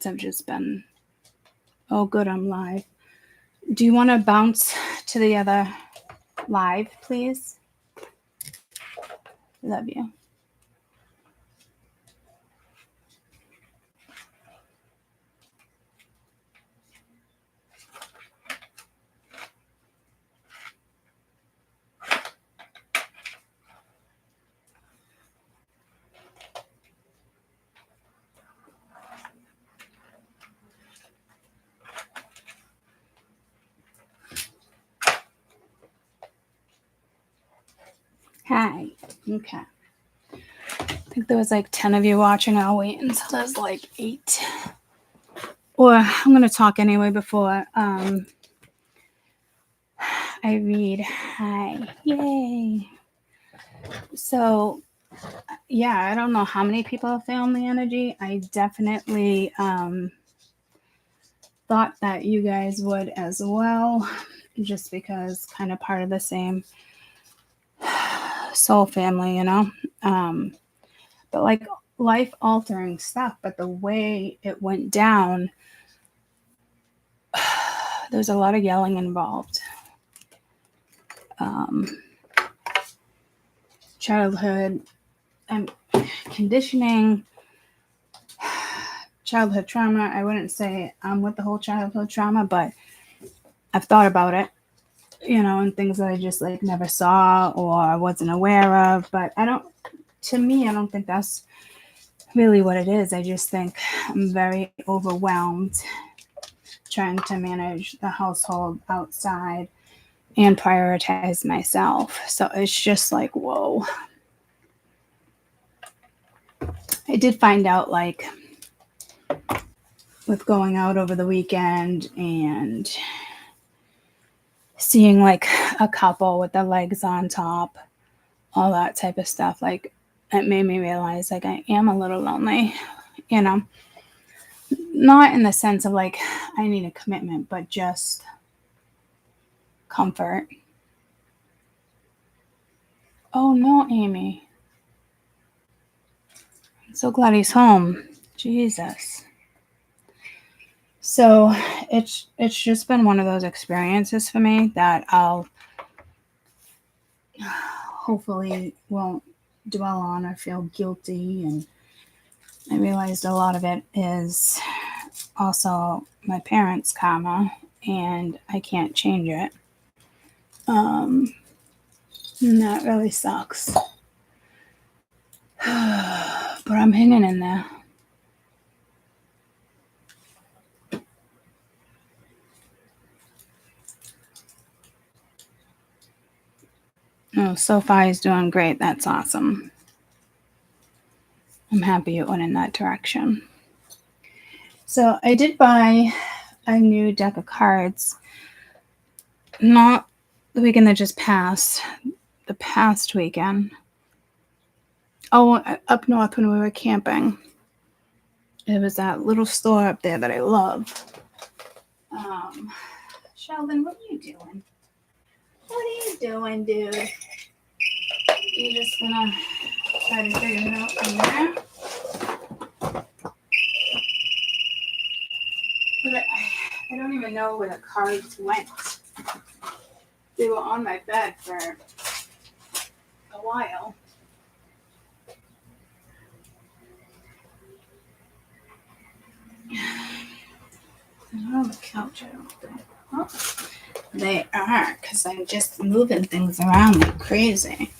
have just been, oh, good, I'm live. Do you want to bounce to the other live, please? Love you. Hi. Okay. I think there was like 10 of you watching. I'll wait until there's like 8. Or I'm going to talk anyway before I read. Hi. Yay. So, yeah, I don't know how many people are feeling the energy. I definitely thought that you guys would as well, just because kind of part of the same soul family, you know? But like life altering stuff, but the way it went down, there's a lot of yelling involved. Childhood conditioning, childhood trauma. I wouldn't say I'm with the whole childhood trauma, but I've thought about it, you know, and things that I just like never saw or wasn't aware of. But to me, I don't think that's really what it is. I just think I'm very overwhelmed trying to manage the household outside and prioritize myself. So it's just like, whoa. I did find out, like, with going out over the weekend and seeing like a couple with their legs on top, all that type of stuff, like it made me realize like I am a little lonely, you know, not in the sense of like I need a commitment, but just comfort. Oh no, Amy. I'm so glad he's home. Jesus. So it's just been one of those experiences for me that I'll hopefully won't dwell on or feel guilty. And I realized a lot of it is also my parents' karma, and I can't change it. And that really sucks. But I'm hanging in there. Oh, Sophie is doing great. That's awesome. I'm happy it went in that direction. So I did buy a new deck of cards. Not the weekend that just passed, the past weekend. Oh, up north when we were camping. It was that little store up there that I love. Sheldon, what are you doing? What are you doing, dude? You just gonna try to figure it out from there? But I don't even know where the cards went. They were on my bed for a while. They're on the couch, I don't think. Oh, they are, because I'm just moving things around like crazy.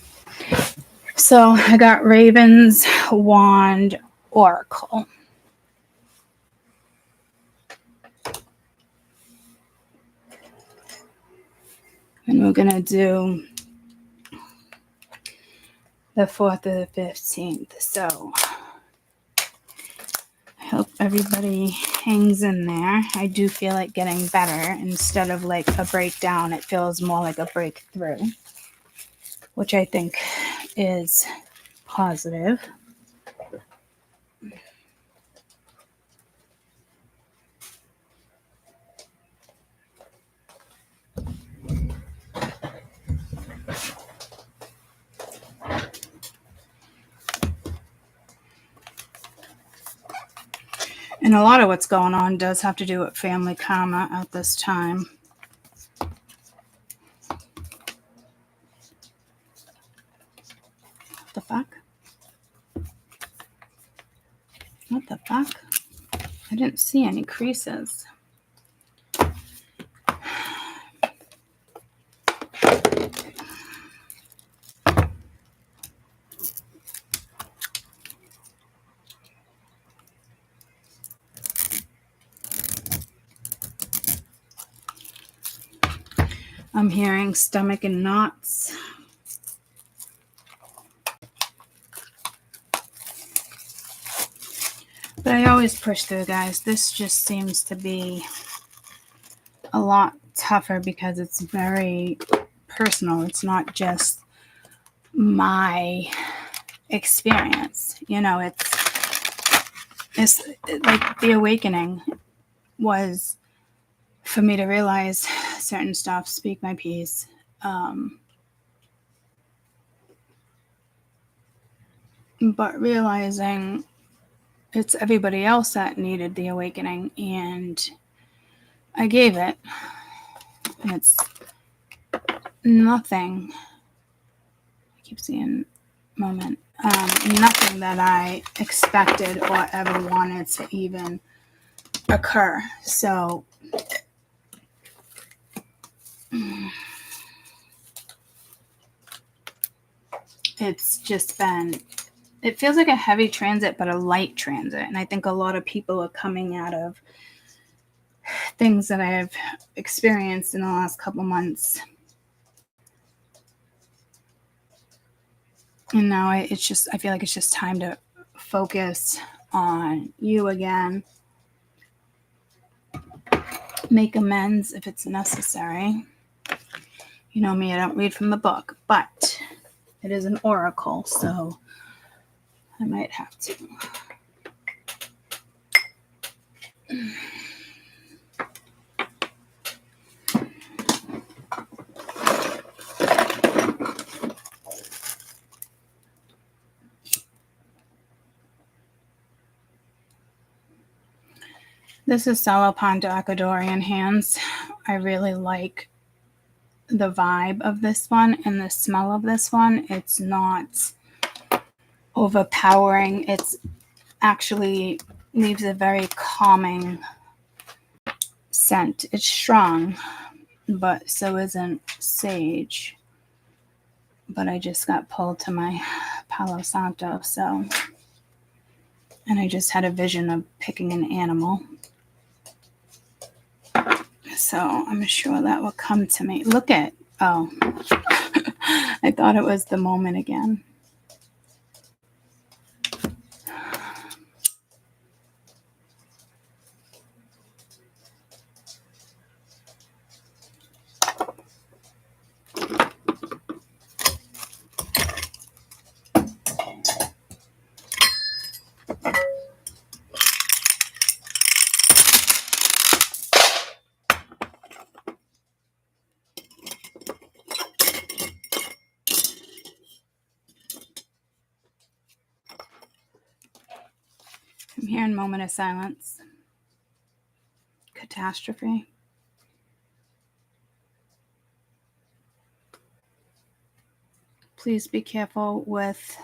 So I got Raven's Wand Oracle. And we're going to do the 4th or the 15th. So I hope everybody hangs in there. I do feel like getting better. Instead of like a breakdown, it feels more like a breakthrough, which I think is positive. And a lot of what's going on does have to do with family karma at this time. What the fuck? What the fuck? I didn't see any creases. I'm hearing stomach and knots. But I always push through, guys. This just seems to be a lot tougher because it's very personal. It's not just my experience. You know, it's like the awakening was for me to realize certain stuff, speak my piece. But realizing it's everybody else that needed the awakening, and I gave it. It's nothing. I keep seeing moment. Nothing that I expected or ever wanted to even occur. So it's just been, it feels like a heavy transit, but a light transit. And I think a lot of people are coming out of things that I have experienced in the last couple months. And now I feel like it's just time to focus on you again. Make amends if it's necessary. You know me, I don't read from the book, but it is an oracle, so I might have to. This is Salapanto Acadorian hands. I really like the vibe of this one and the smell of this one. It's not overpowering. It's actually leaves a very calming scent. It's strong, but so isn't sage. But I just got pulled to my Palo Santo, so, and I just had a vision of picking an animal. So I'm sure that will come to me. Look at, oh, I thought it was the moment again. I'm hearing moment of silence. Catastrophe. Please be careful with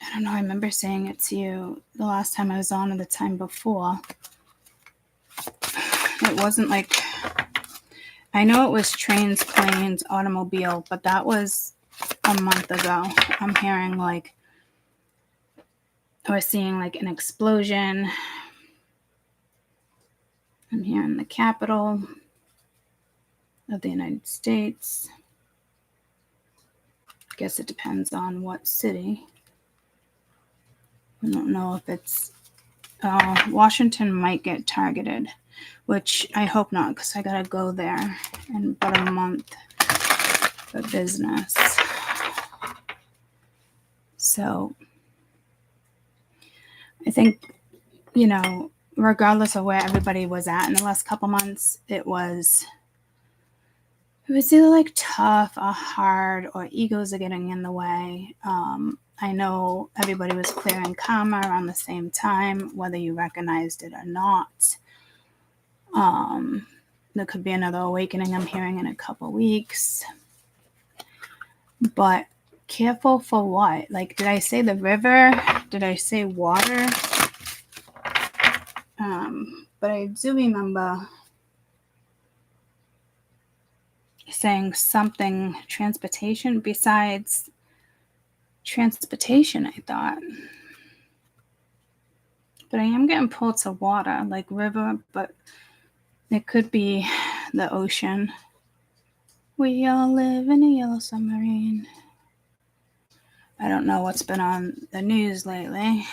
I don't know, I remember saying it to you the last time I was on or the time before. It wasn't like, I know it was trains, planes, automobile, but that was a month ago. I'm hearing like, I was seeing like an explosion. I'm hearing the capital of the United States. I guess it depends on what city. I don't know if it's, Washington might get targeted, which I hope not, because I gotta go there in about a month for business. So I think, you know, regardless of where everybody was at in the last couple months, it was it was either like tough or hard or egos are getting in the way. I know everybody was clearing karma around the same time, whether you recognized it or not. There could be another awakening I'm hearing in a couple weeks. But careful for what? Like, did I say the river? Did I say water? But I do remember saying something transportation besides transportation, I thought. But I am getting pulled to water, like river, but it could be the ocean. We all live in a yellow submarine. I don't know what's been on the news lately.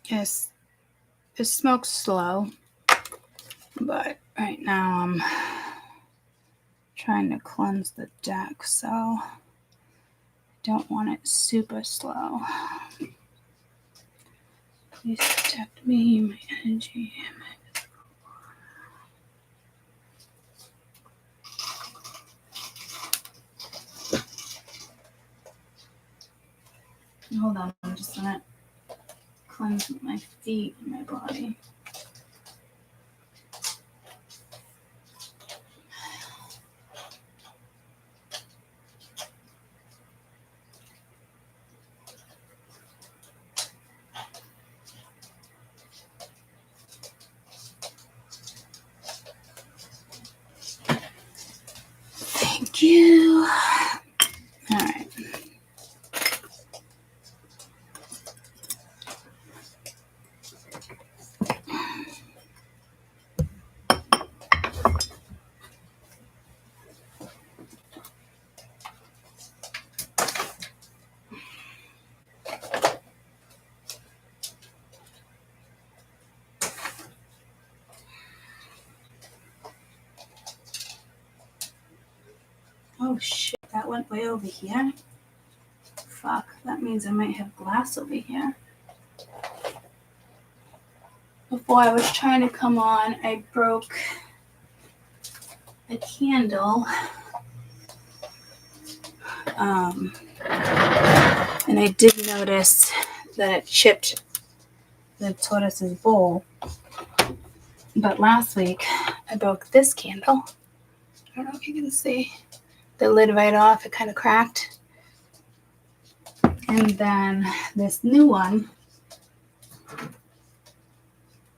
Yes, it smokes slow, but right now I'm trying to cleanse the deck, so I don't want it super slow. Please protect me, my energy, Hold on, I'm just gonna cleanse my feet and my body. Thank you. All right. Oh shit, that went way over here. Fuck, that means I might have glass over here. Before I was trying to come on, I broke a candle. And I did notice that it chipped the tortoise's bowl. But last week, I broke this candle. I don't know if you can see the lid right off. It kind of cracked. And then this new one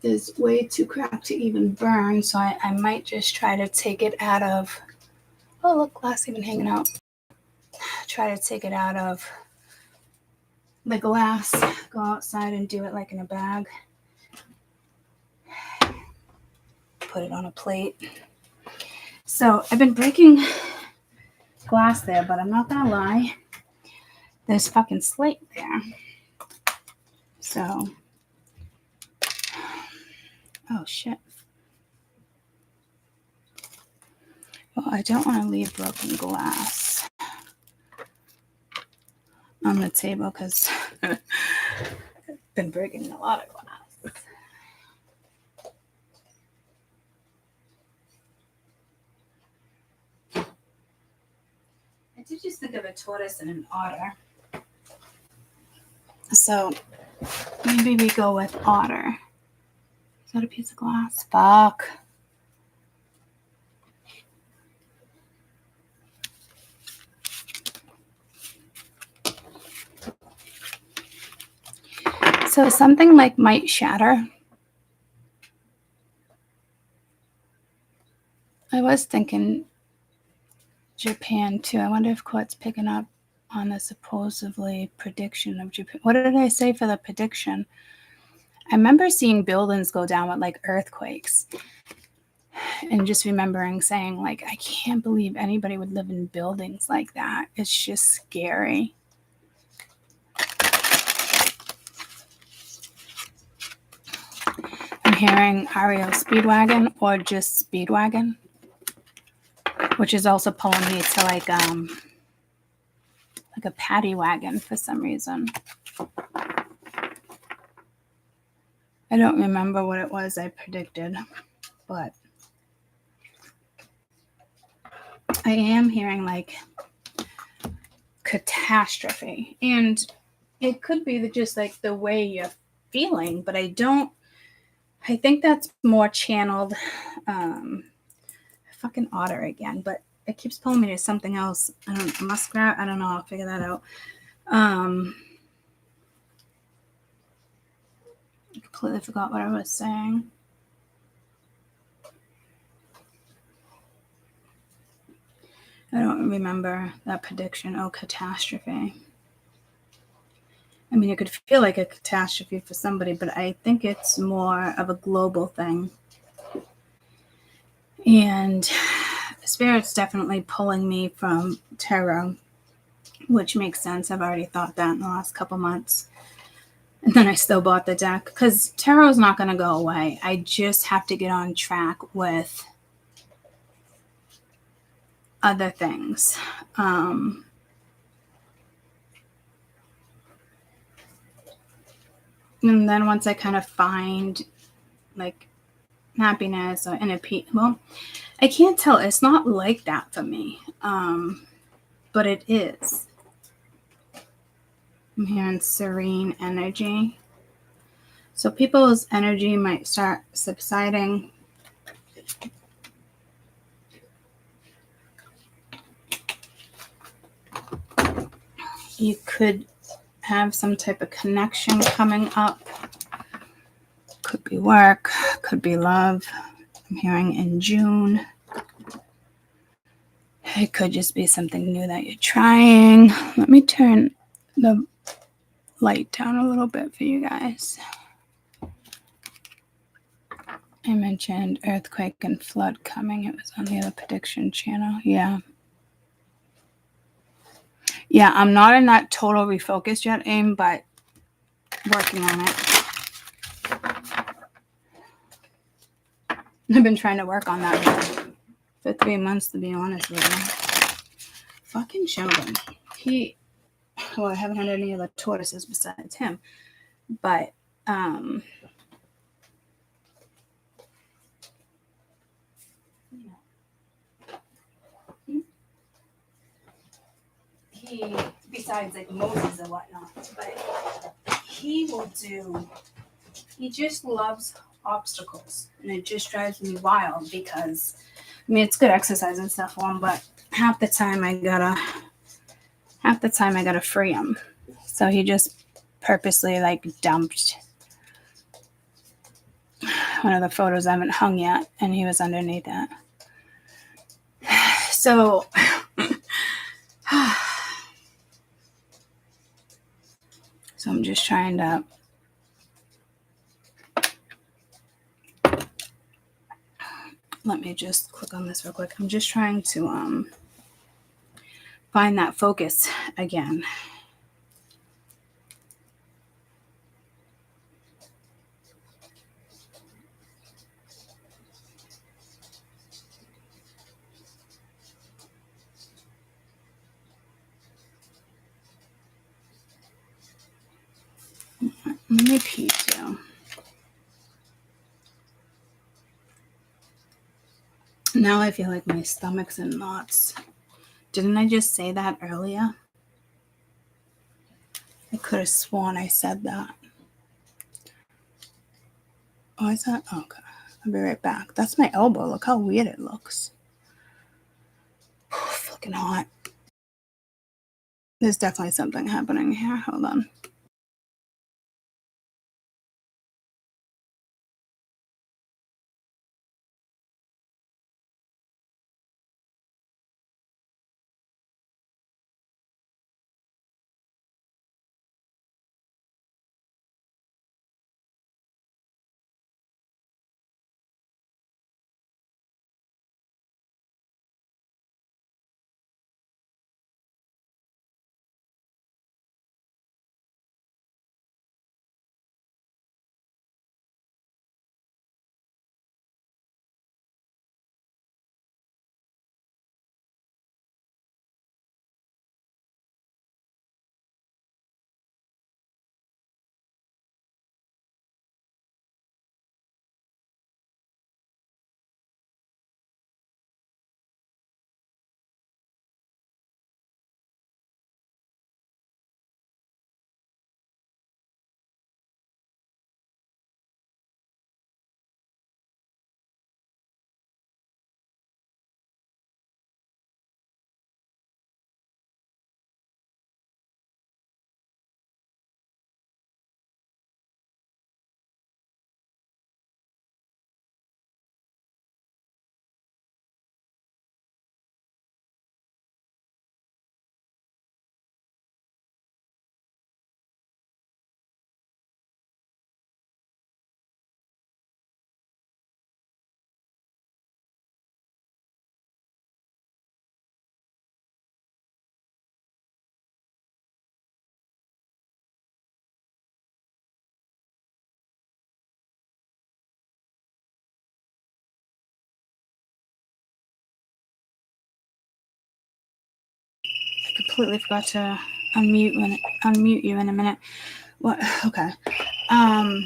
is way too cracked to even burn. So I might just try to take it out of... Oh, look, glass even hanging out. Try to take it out of the glass. Go outside and do it like in a bag. Put it on a plate. So I've been breaking glass there, but I'm not gonna lie, there's fucking slate there. So, oh shit. Well, I don't want to leave broken glass on the table because I've been breaking a lot of glass. I did just think of a tortoise and an otter. So maybe we go with otter. Is that a piece of glass? Fuck. So something like might shatter. I was thinking Japan too. I wonder if Court's picking up on the supposedly prediction of Japan. What did I say for the prediction? I remember seeing buildings go down with like earthquakes. And just remembering saying, like, I can't believe anybody would live in buildings like that. It's just scary. I'm hearing Ariel Speedwagon or just Speedwagon, which is also pulling me to like a paddy wagon for some reason. I don't remember what it was I predicted, but I am hearing like catastrophe. And it could be just like the way you're feeling, but I think that's more channeled. Fucking otter again, but it keeps pulling me to something else. I don't know, muskrat. I don't know. I'll figure that out. I completely forgot what I was saying. I don't remember that prediction. Oh, catastrophe. I mean, it could feel like a catastrophe for somebody, but I think it's more of a global thing. And Spirit's definitely pulling me from tarot, which makes sense. I've already thought that in the last couple months. And then I still bought the deck because tarot is not going to go away. I just have to get on track with other things. And then once I kind of find like happiness or inner peace, well, I can't tell. It's not like that for me, but it is. I'm hearing serene energy. So people's energy might start subsiding. You could have some type of connection coming up. Could be work, could be love. I'm hearing in June. It could just be something new that you're trying. Let me turn the light down a little bit for you guys. I mentioned earthquake and flood coming. It was on the other prediction channel. Yeah, I'm not in that total refocus yet, AIM, but working on it. I've been trying to work on that for 3 months, to be honest with you. Fucking Sheldon. I haven't had any other tortoises besides him, but he, besides like Moses and whatnot, but he just loves obstacles, and it just drives me wild because, I mean, it's good exercise and stuff for him, but half the time I gotta free him. So he just purposely like dumped one of the photos I haven't hung yet, and he was underneath it. So I'm just trying to let me just click on this real quick. I'm just trying to find that focus again. Let me pee too. Now I feel like my stomach's in knots. Didn't I just say that earlier? I could have sworn I said that. Oh, is that? Okay. I'll be right back. That's my elbow. Look how weird it looks. Fucking hot. There's definitely something happening here. Hold on. completely forgot to unmute you in a minute. What? Okay. I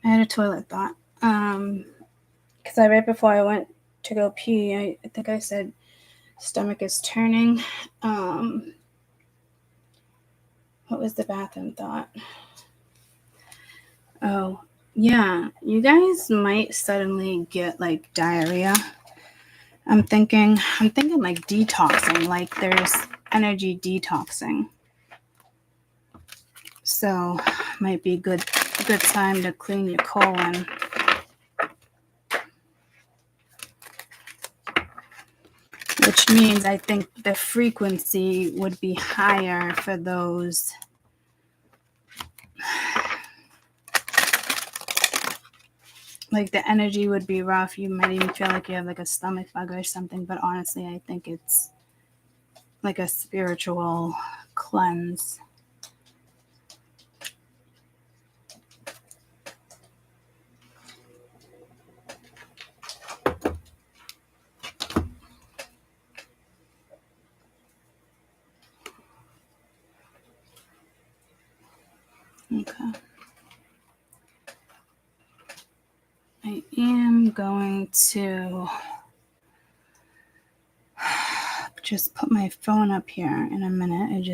had a toilet thought. Because right before I went to go pee, I think I said stomach is turning. What was the bathroom thought? Oh, yeah. You guys might suddenly get like diarrhea. I'm thinking like detoxing, like there's energy detoxing. So might be good time to clean your colon. Which means I think the frequency would be higher for those like the energy would be rough. You might even feel like you have like a stomach bug or something, but honestly I think it's like a spiritual cleanse. Okay. I am going to just put my phone up here in a minute.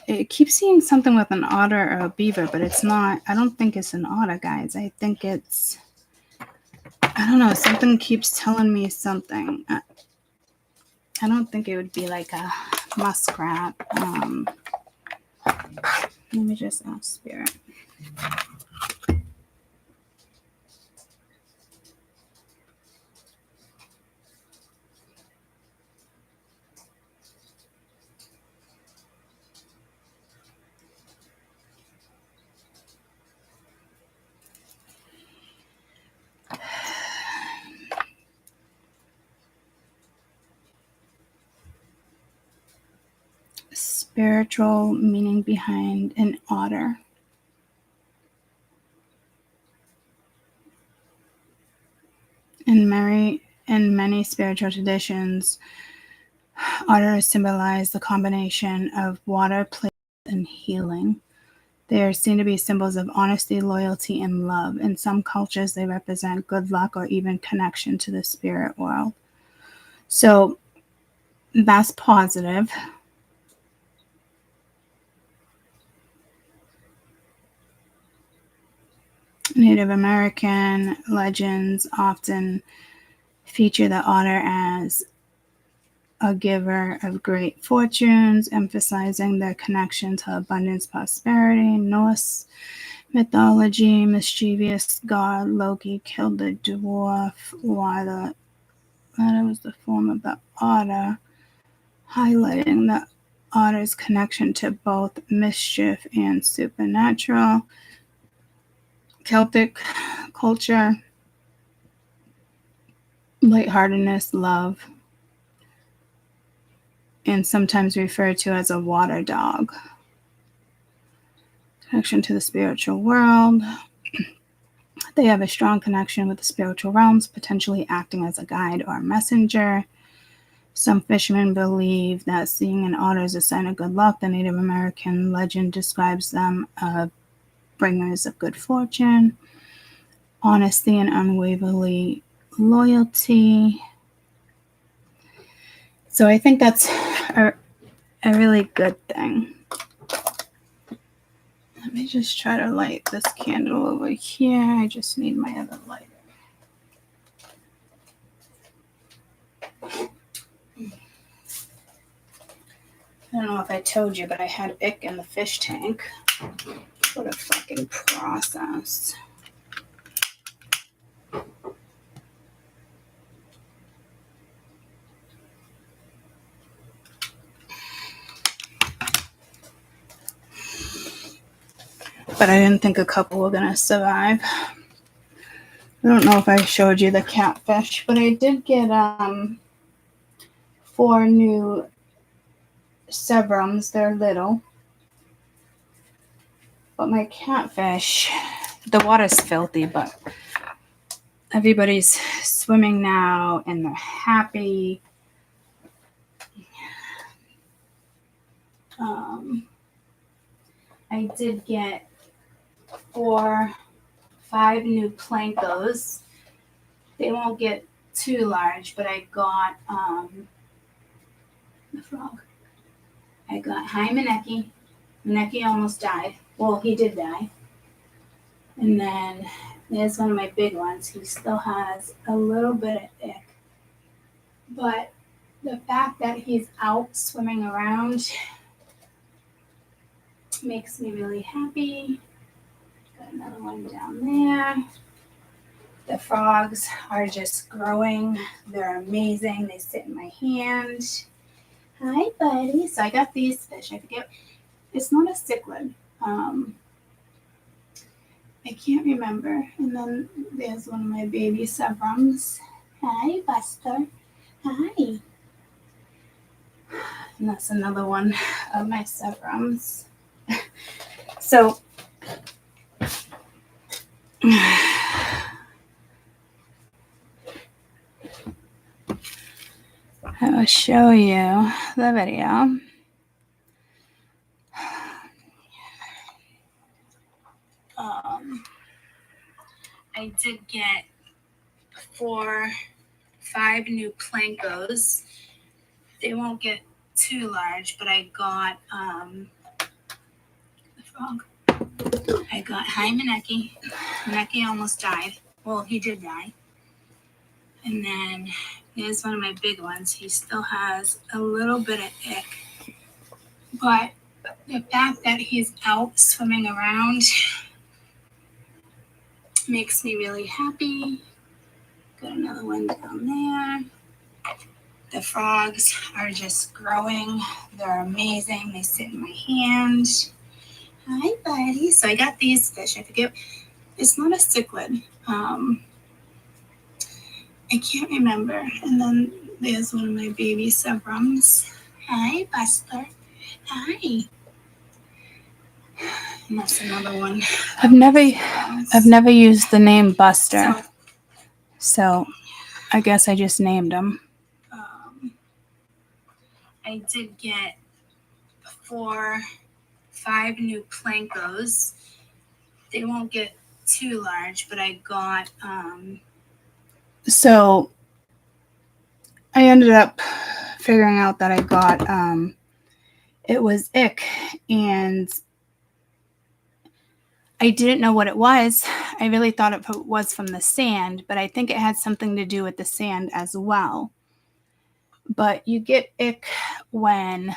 It keeps seeing something with an otter or a beaver, but it's not. I don't think it's an otter, guys. I think it's, I don't know. Something keeps telling me something. I don't think it would be like a muskrat. Let me just ask Spirit. Spiritual meaning behind an otter. In many spiritual traditions, otters symbolize the combination of water, play, and healing. They are seen to be symbols of honesty, loyalty, and love. In some cultures, they represent good luck or even connection to the spirit world. So that's positive. Native American legends often feature the otter as a giver of great fortunes, emphasizing their connection to abundance, prosperity. Norse mythology, mischievous god Loki killed the dwarf while the latter was the form of the otter, highlighting the otter's connection to both mischief and supernatural. Celtic culture, lightheartedness, love, and sometimes referred to as a water dog. Connection to the spiritual world. They have a strong connection with the spiritual realms, potentially acting as a guide or messenger. Some fishermen believe that seeing an otter is a sign of good luck. The Native American legend describes them as bringers of good fortune, honesty, and unwavering loyalty. So I think that's a really good thing. Let me just try to light this candle over here. I just need my other lighter. I don't know if I told you, but I had ick in the fish tank. What a fucking process. But I didn't think a couple were gonna survive. I don't know if I showed you the catfish, but I did get 4 new sebrums. They're little. But my catfish, the water's filthy, but everybody's swimming now and they're happy. I did get 5 new plankos. They won't get too large, but I got the frog. I got Hi Maneki. Maneki almost died. Well, he did die. And then there's one of my big ones. He still has a little bit of ick. But the fact that he's out swimming around makes me really happy. Got another one down there. The frogs are just growing. They're amazing. They sit in my hand. Hi, buddy. So I got these fish. I forget. It's not a cichlid. I can't remember. And then there's one of my baby sebrums. Hi, Buster. Hi. And that's another one of my sebrums. So I will show you the video. I did get 5 new plankos. They won't get too large, but I got the frog. I got Hi Maneki. Maneki almost died. Well, he did die. And then there's one of my big ones. He still has a little bit of ick. But the fact that he's out swimming around makes me really happy. Got another one down there. The frogs are just growing. They're amazing. They sit in my hand. Hi, buddy. So I got these fish. I forget. It's not a cichlid. I can't remember. And then there's one of my baby sebrums. Hi, Buster. Hi. And that's another one. I've never used the name Buster. So I guess I just named him. I did get 5 new plankos. They won't get too large, but I got so I ended up figuring out that I got it was ick, and I didn't know what it was. I really thought it was from the sand, but I think it had something to do with the sand as well. But you get ick when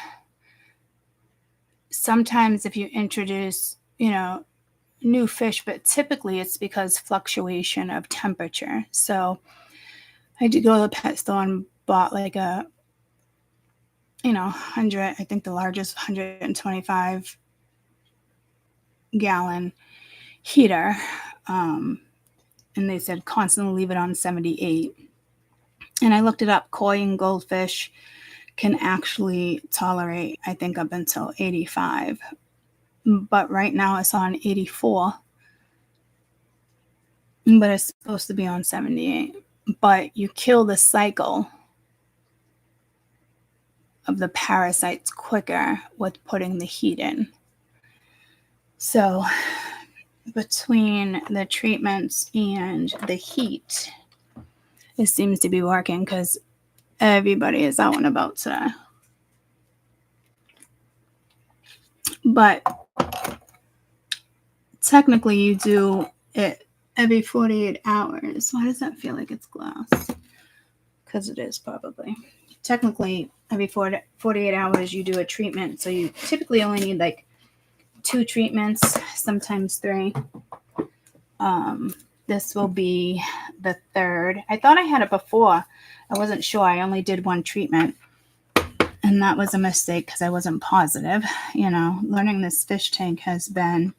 sometimes if you introduce, new fish, but typically it's because fluctuation of temperature. So I did go to the pet store and bought like a, 100, I think the largest 125 gallon heater. And they said constantly leave it on 78. And I looked it up. Koi and goldfish can actually tolerate, I think, up until 85. But right now it's on 84. But it's supposed to be on 78. But you kill the cycle of the parasites quicker with putting the heat in. So between the treatments and the heat, it seems to be working because everybody is out and about today. But technically you do it every 48 hours. Why does that feel like it's glass? Because it is probably. Technically, every 48 hours you do a treatment. So you typically only need like 2 treatments, sometimes 3. This will be the 3rd. I thought I had it before. I wasn't sure. I only did 1 treatment. And that was a mistake because I wasn't positive. Learning this fish tank has been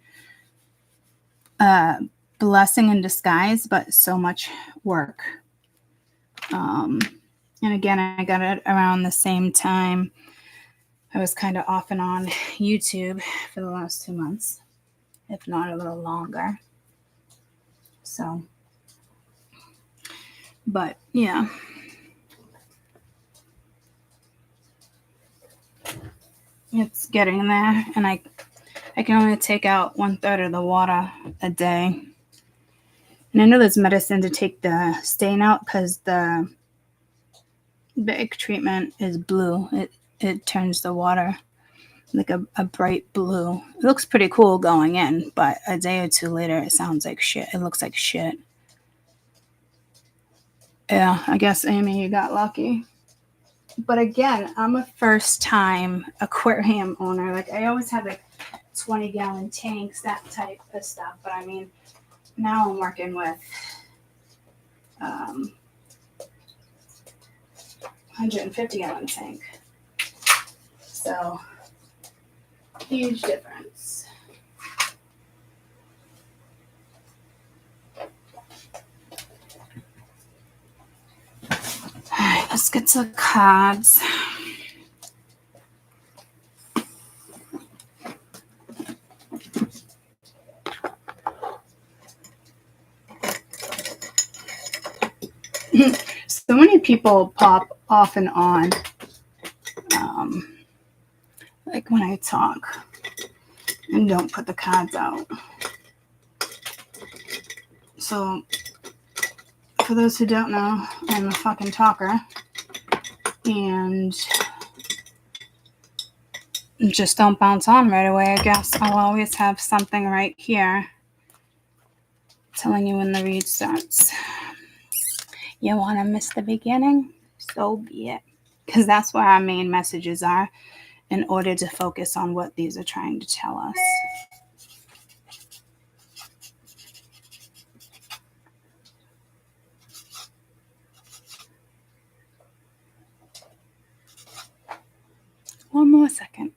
a blessing in disguise, but so much work. And again, I got it around the same time. I was kind of off and on YouTube for the last 2 months, if not a little longer. So But yeah. It's getting there, and I can only take out 1/3 of the water a day. And I know there's medicine to take the stain out because the big treatment is blue. It turns the water like a bright blue. It looks pretty cool going in, but a day or two later, it sounds like shit. It looks like shit. Yeah, I guess, Amy, you got lucky. But again, I'm a first time aquarium owner. Like, I always had like 20-gallon tanks, that type of stuff. But I mean, now I'm working with 150-gallon tank. So, huge difference. Alright, let's get to the cards. So many people pop off and on, like when I talk and don't put the cards out. So, for those who don't know, I'm a fucking talker, and just don't bounce on right away. I guess I'll always have something right here telling you when the read starts. You want to miss the beginning? So be it. Because that's where our main messages are in order to focus on what these are trying to tell us. One more second.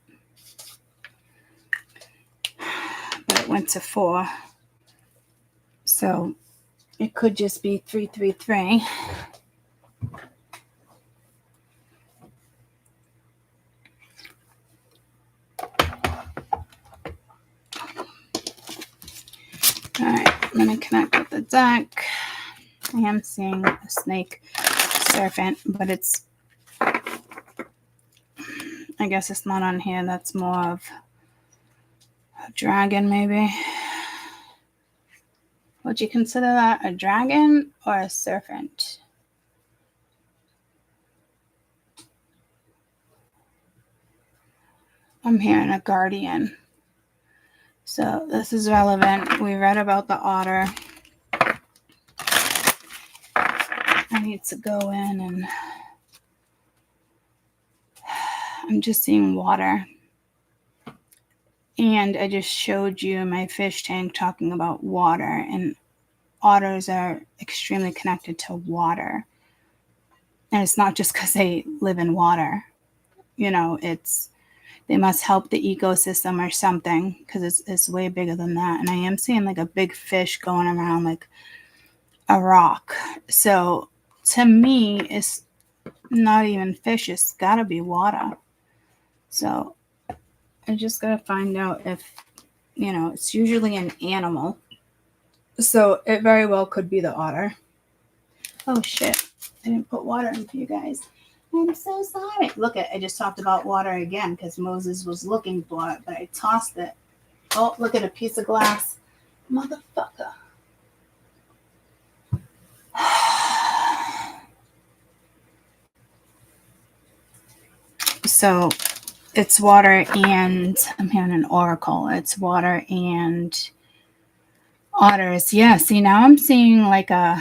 But it went to 4. So it could just be 333. All right, let me connect with the deck. I am seeing a snake serpent, but it's, I guess it's not on here. That's more of a dragon, maybe. Would you consider that a dragon or a serpent? I'm hearing a guardian. So this is relevant. We read about the otter. I need to go in and I'm just seeing water. And I just showed you my fish tank talking about water, and otters are extremely connected to water. And it's not just because they live in water. You know, they must help the ecosystem or something, because it's way bigger than that. And I am seeing like a big fish going around like a rock. So to me, it's not even fish. It's got to be water. So I just got to find out if, it's usually an animal. So it very well could be the otter. Oh, shit. I didn't put water in for you guys. I'm so sorry. Look, I just talked about water again because Moses was looking for it, but I tossed it. Oh, look at a piece of glass. Motherfucker. So it's water and I'm hearing an oracle. It's water and otters. Yeah, see, now I'm seeing like a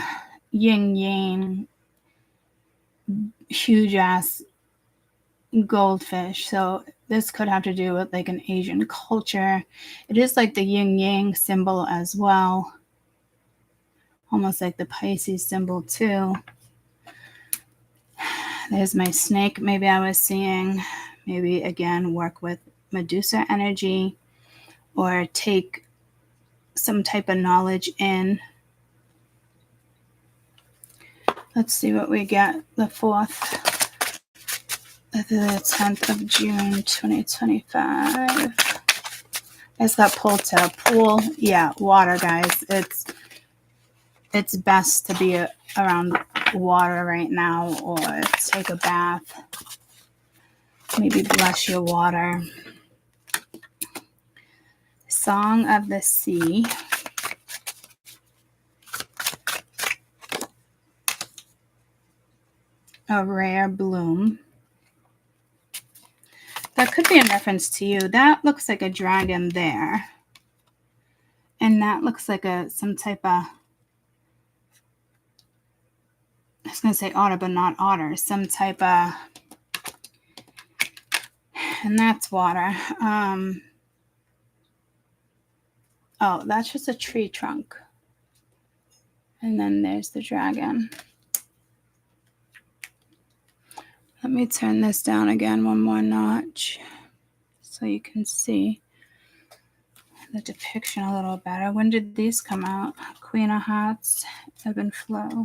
yin-yang huge ass goldfish. So this could have to do with like an Asian culture. It is like the yin-yang symbol as well. Almost like the Pisces symbol too. There's my snake. Maybe I was seeing, maybe again, work with Medusa energy or take some type of knowledge in. Let's see what we get. The 4th, the 10th of June, 2025. I just got pulled to a pool. Yeah, water, guys. It's best to be around water right now or take a bath. Maybe bless your water. Song of the Sea. A rare bloom. That could be in reference to you. That looks like a dragon there. And that looks like some type of, I was going to say otter, but not otter. Some type of, and that's water. Oh, that's just a tree trunk. And then there's the dragon. Let me turn this down again one more notch so you can see the depiction a little better. When did these come out? Queen of Hearts, Ebb and Flow.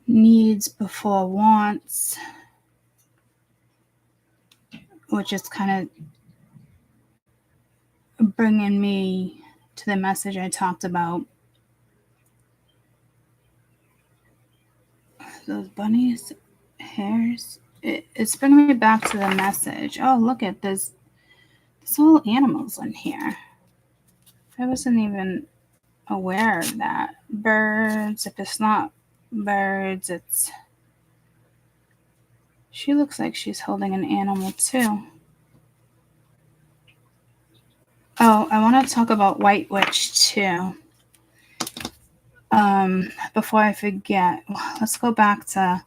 Needs before wants, which is kind of bringing me to the message I talked about. Those bunnies, hairs. It's bringing me back to the message. Oh, look at this. There's all animals in here. I wasn't even aware of that. Birds. If it's not birds, it's... She looks like she's holding an animal too. Oh, I want to talk about White Witch too. Before I forget, let's go back to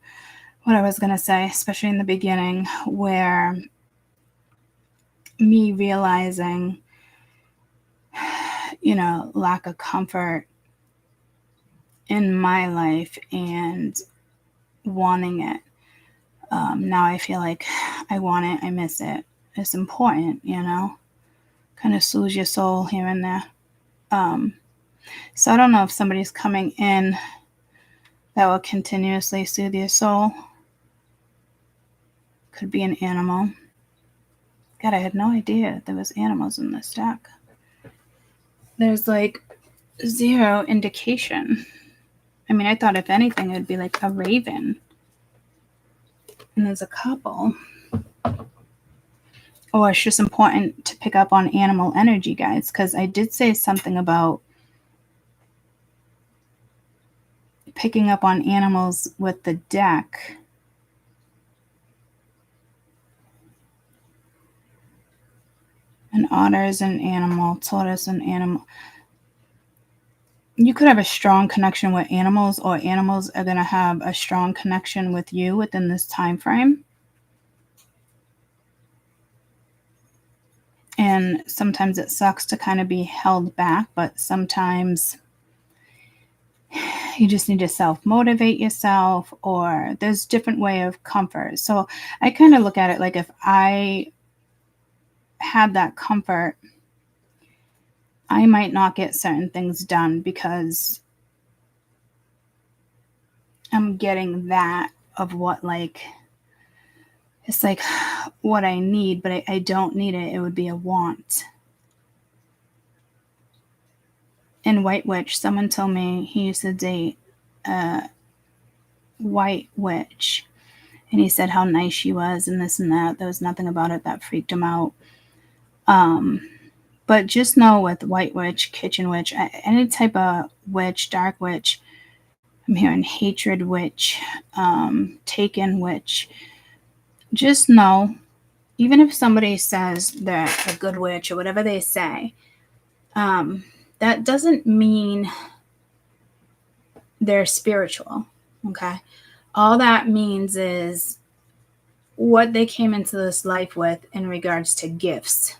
what I was going to say, especially in the beginning, where me realizing, lack of comfort in my life and wanting it. Now I feel like I want it, I miss it. It's important, kind of soothes your soul here and there. So I don't know if somebody's coming in that will continuously soothe your soul. Could be an animal. God, I had no idea there was animals in this deck. There's like zero indication. I mean, I thought if anything, it'd be like a raven. And there's a couple. Oh, it's just important to pick up on animal energy, guys, because I did say something about picking up on animals with the deck. An otter is an animal, Taurus an animal. You could have a strong connection with animals, or animals are going to have a strong connection with you within this time frame. And sometimes it sucks to kind of be held back, but sometimes you just need to self-motivate yourself, or there's different way of comfort. So I kind of look at it like if I had that comfort, I might not get certain things done because I'm getting that of what, like, it's like what I need, but I don't need it. It would be a want. In White Witch, someone told me he used to date a white witch, and he said how nice she was and this and that. There was nothing about it that freaked him out. But just know with White Witch, Kitchen Witch, any type of witch, Dark Witch, I'm hearing Hatred Witch, Taken Witch, just know, even if somebody says they're a good witch or whatever they say, that doesn't mean they're spiritual, okay? All that means is what they came into this life with in regards to gifts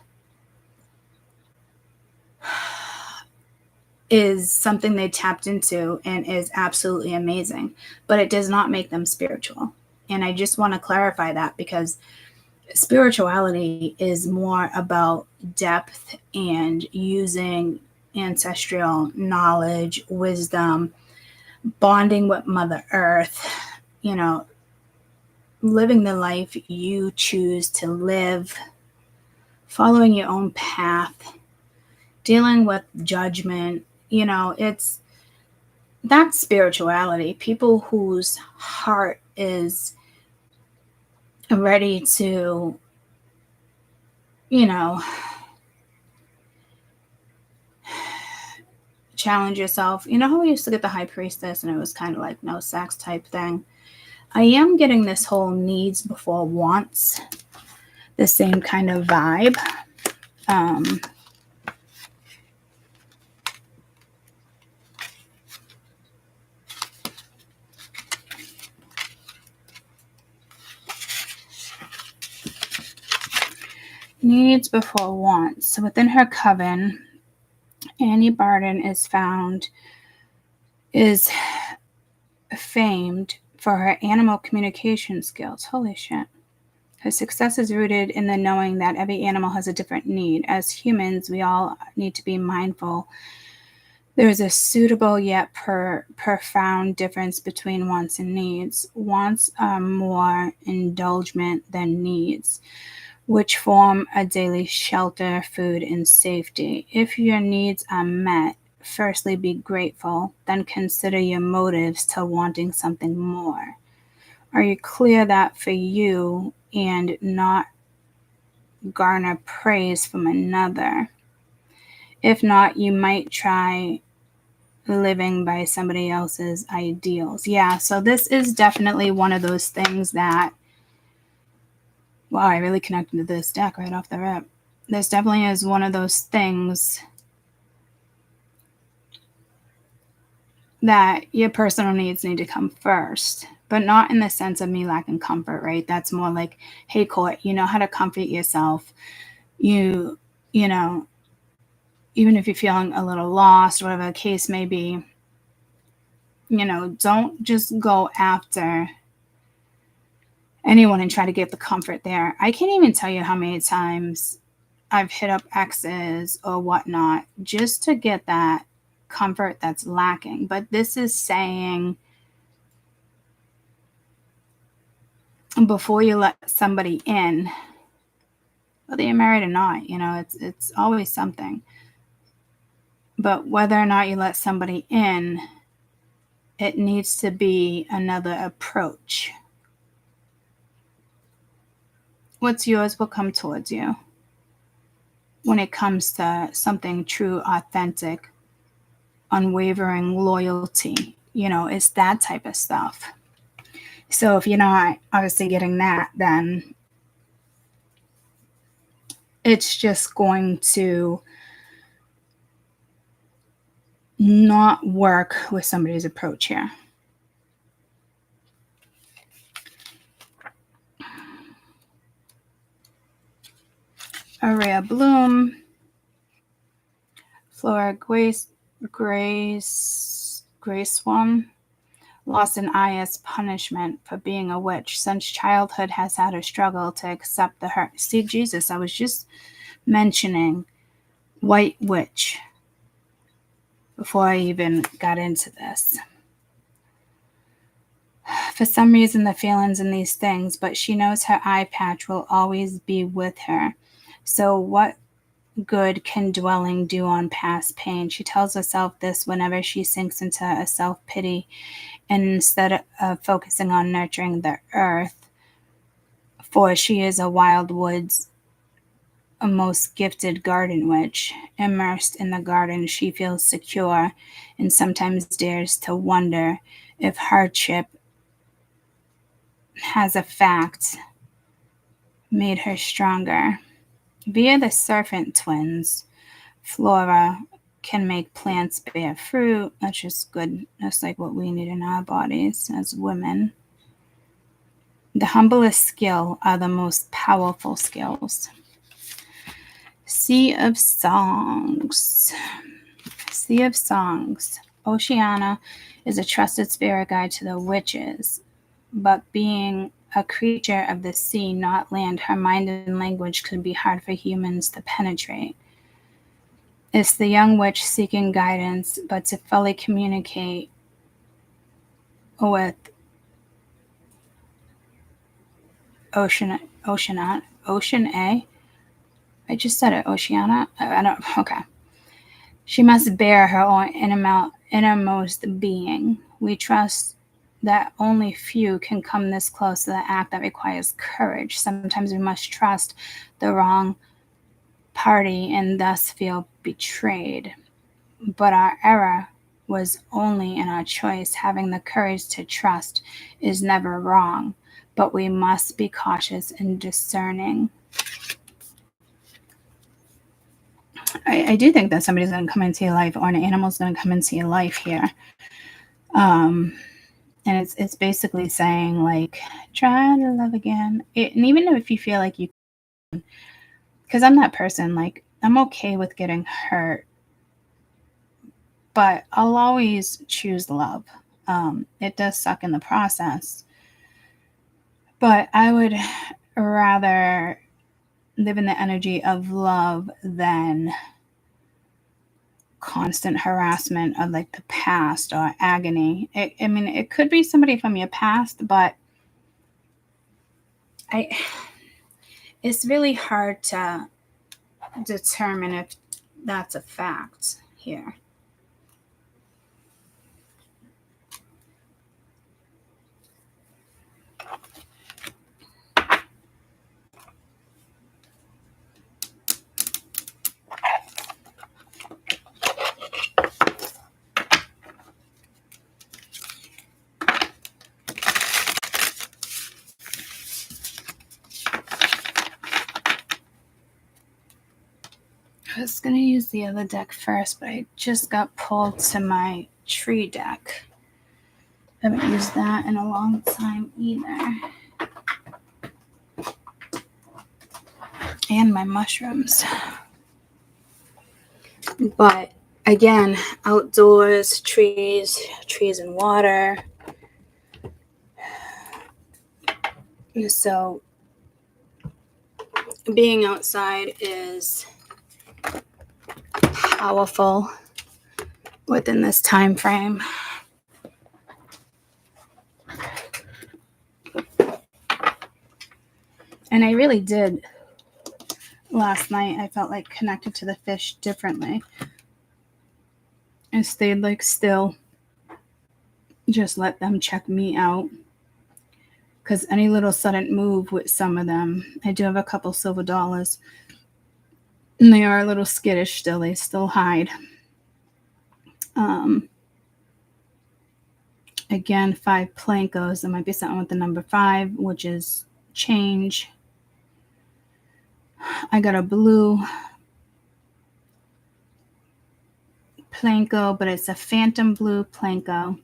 is something they tapped into and is absolutely amazing, but it does not make them spiritual. And I just want to clarify that, because spirituality is more about depth and using ancestral knowledge, wisdom, bonding with Mother Earth, living the life you choose to live, following your own path, dealing with judgment. It's that spirituality. People whose heart is ready to, you know, challenge yourself. You know how we used to get the high priestess and it was kind of like no sex type thing? I am getting this whole needs before wants, the same kind of vibe. Needs before wants. So within her coven, Annie Barton is famed for her animal communication skills. Holy shit. Her success is rooted in the knowing that every animal has a different need. As humans, we all need to be mindful. There is a suitable yet profound difference between wants and needs. Wants are more indulgent than needs, which form a daily shelter, food, and safety. If your needs are met, firstly be grateful, then consider your motives to wanting something more. Are you clear that for you and not garner praise from another? If not, you might try living by somebody else's ideals. Yeah, so this is definitely one of those things that, wow, I really connected to this deck right off the rip. This definitely is one of those things that your personal needs need to come first, but not in the sense of me lacking comfort, right? That's more like, hey, Court, you know how to comfort yourself. You know, even if you're feeling a little lost, whatever the case may be, don't just go after anyone and try to get the comfort there. I can't even tell you how many times I've hit up exes or whatnot just to get that comfort that's lacking. But this is saying, before you let somebody in, whether you're married or not, it's always something. But whether or not you let somebody in, it needs to be another approach. What's yours will come towards you when it comes to something true, authentic, unwavering loyalty. It's that type of stuff. So if you're not obviously getting that, then it's just going to not work with somebody's approach here. A rare bloom, Flora Grace one, lost an eye as punishment for being a witch. Since childhood has had a struggle to accept the hurt. See, Jesus, I was just mentioning white witch before I even got into this. For some reason, the feelings in these things, but she knows her eye patch will always be with her. So what good can dwelling do on past pain? She tells herself this whenever she sinks into a self-pity, and instead of focusing on nurturing the earth, for she is a wild woods, a most gifted garden witch. Immersed in the garden, she feels secure and sometimes dares to wonder if hardship has a fact made her stronger. Via the serpent twins, Flora can make plants bear fruit. That's just good. That's like what we need in our bodies as women. The humblest skill are the most powerful skills. Sea of Songs. Sea of Songs. Oceana is a trusted spirit guide to the witches, but being a creature of the sea, not land, her mind and language could be hard for humans to penetrate. It's the young witch seeking guidance, but to fully communicate with Ocean A. I just said it, Oceana. I don't. Okay. She must bear her own innermost being. We trust that only few can come this close to the act that requires courage. Sometimes we must trust the wrong party and thus feel betrayed. But our error was only in our choice. Having the courage to trust is never wrong, but we must be cautious and discerning. I do think that somebody's going to come into your life, or an animal's going to come into your life here. And it's basically saying, like, try to love again. And even if you feel like you, because I'm that person, like, I'm okay with getting hurt, but I'll always choose love. It does suck in the process, but I would rather live in the energy of love than constant harassment of like the past or agony. I mean, it could be somebody from your past, but it's really hard to determine if that's a fact here. I was going to use the other deck first, but I just got pulled to my tree deck. I haven't used that in a long time either. And my mushrooms. But again, outdoors, trees and water. So being outside is powerful within this time frame. And I really did last night. I felt like connected to the fish differently. I stayed like still. Just let them check me out. Because any little sudden move with some of them, I do have a couple silver dollars. And they are a little skittish still. They still hide. Again, 5 Plankos. There might be something with the number 5, which is change. I got a blue Planko, but it's a phantom blue Planko.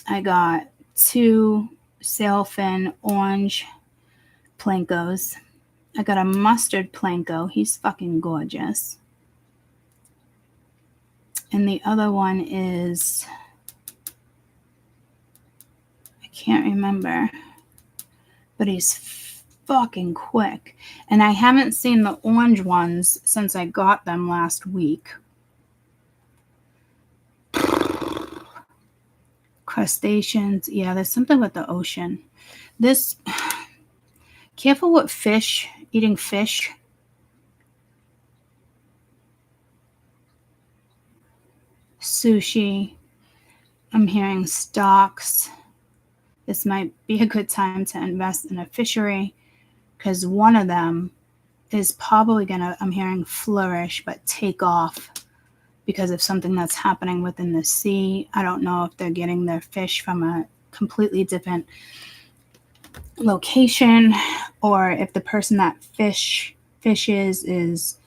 I got 2 sailfin orange Plankos. I got a mustard Planko. He's fucking gorgeous. And the other one is, I can't remember, but he's fucking quick. And I haven't seen the orange ones since I got them last week. Crustaceans. Yeah, there's something with the ocean. This, careful with fish, eating fish. Sushi. I'm hearing stocks. This might be a good time to invest in a fishery because one of them is probably going to, I'm hearing flourish, but take off because of something that's happening within the sea. I don't know if they're getting their fish from a completely different location or if the person that fishes is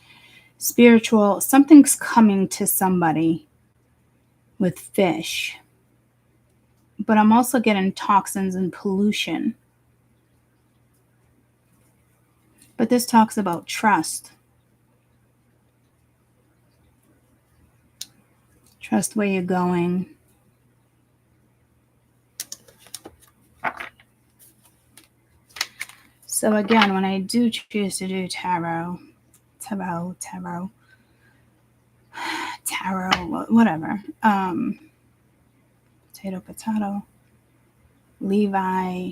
spiritual. Something's coming to somebody with fish. But I'm also getting toxins and pollution. But this talks about trust. Trust where you're going. So again, when I do choose to do tarot, whatever. Potato, Levi,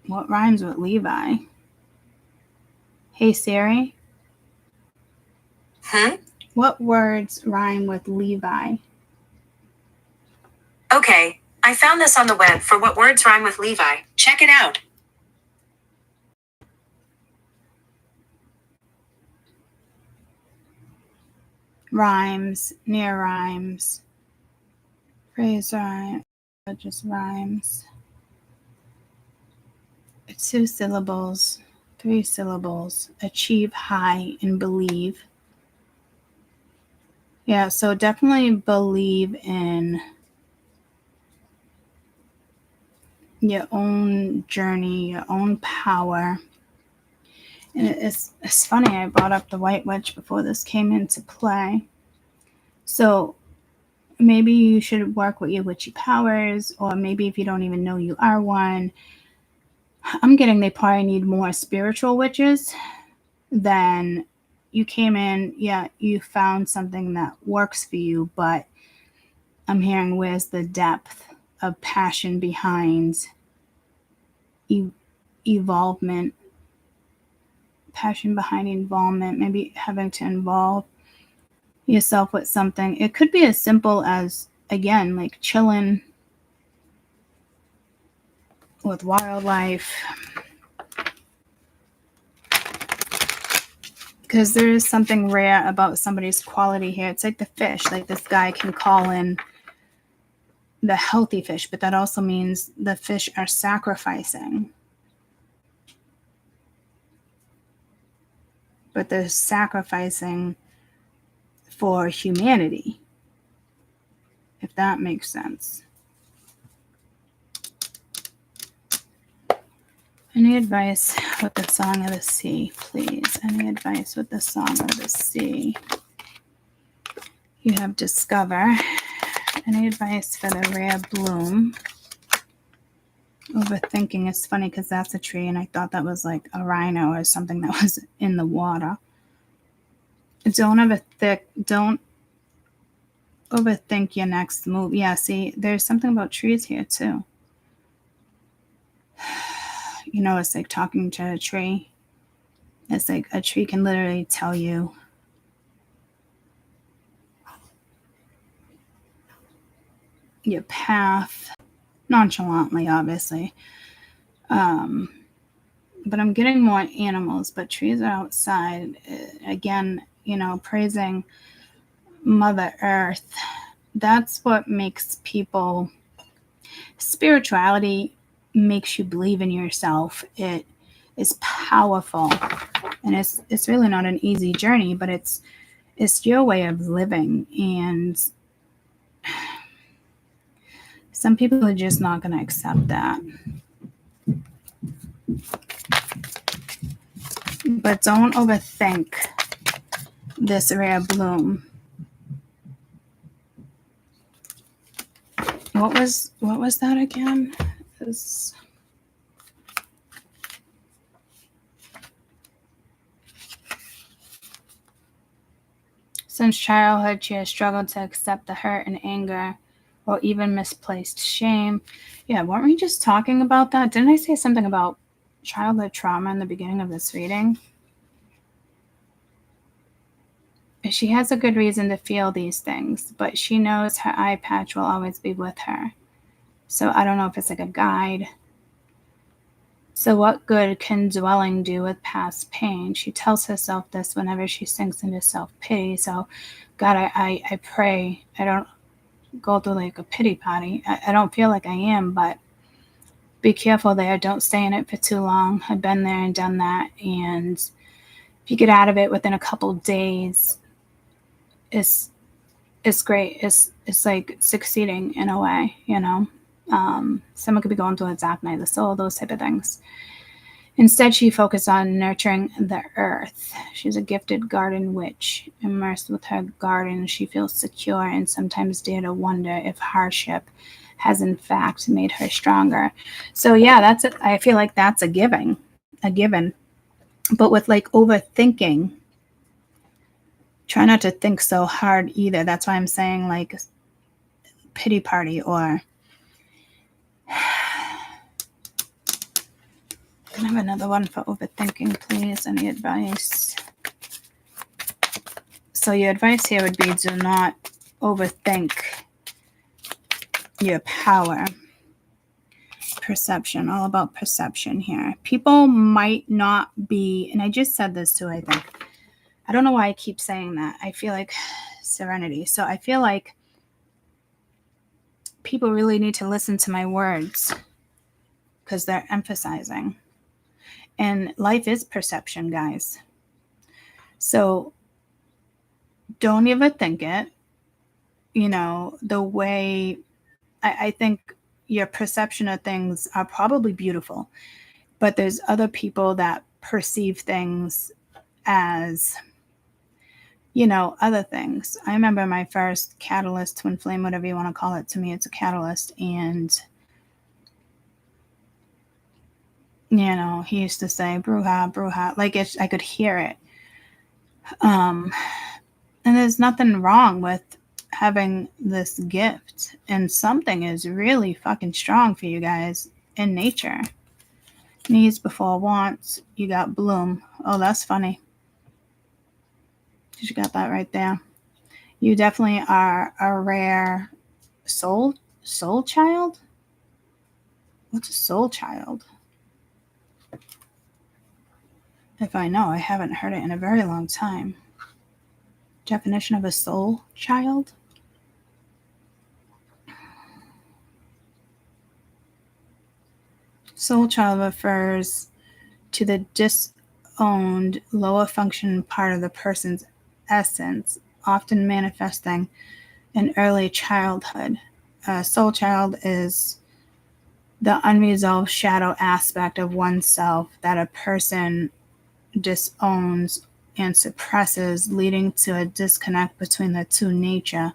What rhymes with Levi? Hey Siri. What words rhyme with Levi? Okay, I found this on the web for what words rhyme with Levi. Check it out. Rhymes, near rhymes, phrase rhyme, just rhymes. It's 2 syllables, 3 syllables. Achieve high and believe. Yeah, so definitely believe in your own journey, your own power. And it's funny, I brought up the White Witch before this came into play. So maybe you should work with your witchy powers, or maybe if you don't even know you are one, I'm getting they probably need more spiritual witches than you came in. Yeah, you found something that works for you, but I'm hearing where's the depth of passion behind evolvement, passion behind involvement, maybe having to involve yourself with something. It could be as simple as, again, like chilling with wildlife, because there is something rare about somebody's quality here. It's like the fish. Like this guy can call in the healthy fish, but that also means the fish are sacrificing. But they're sacrificing for humanity, if that makes sense. Any advice with the Song of the Sea, please? Any advice with the Song of the Sea? You have Discover. Any advice for the Rare Bloom? Overthinking is funny because that's a tree, and I thought that was like a rhino or something that was in the water. Don't overthink your next move. Yeah, see, there's something about trees here too. You know, it's like talking to a tree. It's like a tree can literally tell you your path, nonchalantly, obviously. But I'm getting more animals, but trees are outside. Again, you know, praising Mother Earth. That's what makes people, spirituality makes you believe in yourself. It is powerful, and it's really not an easy journey, but it's your way of living. And some people are just not going to accept that. But don't overthink this Rare Bloom. What was that again? Since childhood, she has struggled to accept the hurt and anger, or even misplaced shame. Yeah, weren't we just talking about that? Didn't I say something about childhood trauma in the beginning of this reading? She has a good reason to feel these things, but she knows her eye patch will always be with her. So I don't know if it's like a guide. So what good can dwelling do with past pain? She tells herself this whenever she sinks into self-pity. So God, I pray I don't go through like a pity party. I don't feel like I am, but be careful there. Don't stay in it for too long. I've been there and done that. And if you get out of it within a couple days, it's great. It's like succeeding in a way, you know. Someone could be going through a dark night of the soul, those type of things. Instead, she focused on nurturing the earth. She's a gifted garden witch. Immersed with her garden, she feels secure and sometimes dare to wonder if hardship has in fact made her stronger. So yeah, that's it. I feel like that's a given. But with like overthinking, try not to think so hard either. That's why I'm saying like pity party or Can I have another one for overthinking, please? Any advice? So your advice here would be do not overthink your power. Perception, all about perception here. People might not be, and I just said this too, I think. I don't know why I keep saying that. I feel like serenity. So I feel like people really need to listen to my words because they're emphasizing. And life is perception, guys. So don't overthink it. You know, the way I think your perception of things are probably beautiful, but there's other people that perceive things as, you know, other things. I remember my first catalyst, twin flame, whatever you want to call it. To me, it's a catalyst. And, you know, he used to say, bruja, bruja. Like, I could hear it. And there's nothing wrong with having this gift. And something is really fucking strong for you guys in nature. Needs before wants. You got bloom. Oh, that's funny. You got that right there. You definitely are a rare soul child. What's a soul child? If I know, I haven't heard it in a very long time. Definition of a soul child? Soul child refers to the disowned lower function part of the person's essence, often manifesting in early childhood. A soul child is the unresolved shadow aspect of oneself that a person disowns and suppresses, leading to a disconnect between the true nature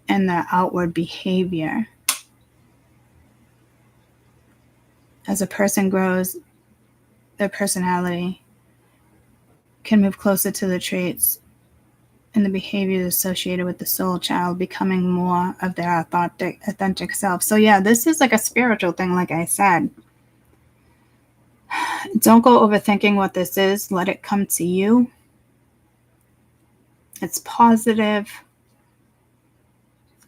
and their outward behavior. As a person grows, their personality can move closer to the traits and the behaviors associated with the soul child, becoming more of their authentic self. So yeah, this is like a spiritual thing, like I said. Don't go overthinking what this is. Let it come to you. It's positive.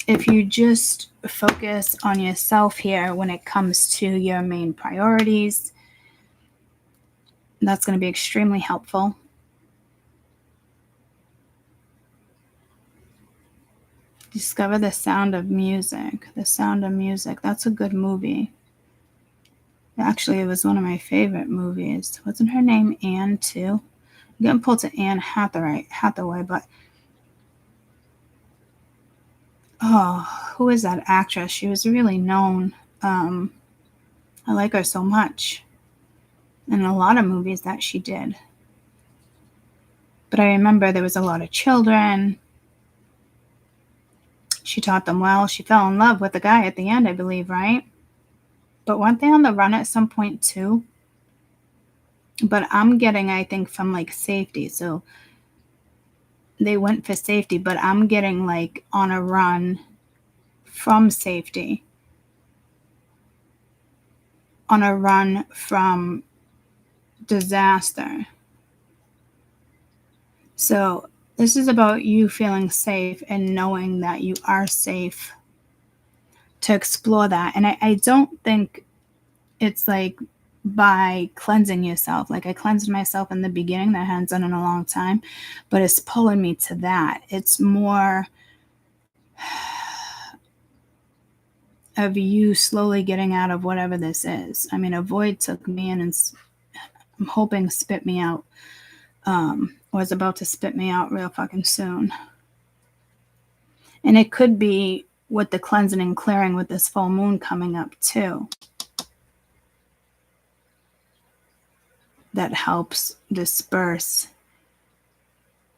If you just focus on yourself here when it comes to your main priorities, that's going to be extremely helpful. Discover the Sound of Music. The Sound of Music. That's a good movie. Actually, it was one of my favorite movies. Wasn't her name Anne, too? I'm getting pulled to Anne Hathaway, but oh, who is that actress? She was really known. I like her so much. In a lot of movies that she did. But I remember there was a lot of children. She taught them well. She fell in love with the guy at the end, I believe, right? But weren't they on the run at some point too? But I'm getting, I think, from like safety. So they went for safety, but I'm getting like on a run from safety. On a run from disaster. So this is about you feeling safe and knowing that you are safe to explore that. And I don't think it's like by cleansing yourself. Like I cleansed myself in the beginning, that I hadn't done in a long time, but it's pulling me to that. It's more of you slowly getting out of whatever this is. I mean, a void took me in and I'm hoping spit me out. Was about to spit me out real fucking soon. And it could be with the cleansing and clearing with this full moon coming up too. That helps disperse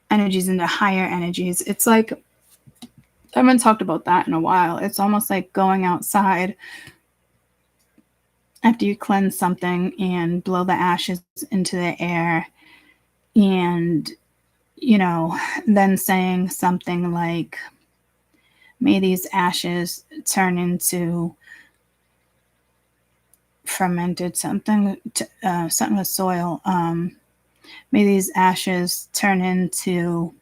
energies into higher energies. It's like, I haven't talked about that in a while. It's almost like going outside after you cleanse something and blow the ashes into the air and, you know, then saying something like, may these ashes turn into fermented something, something with soil. May these ashes turn into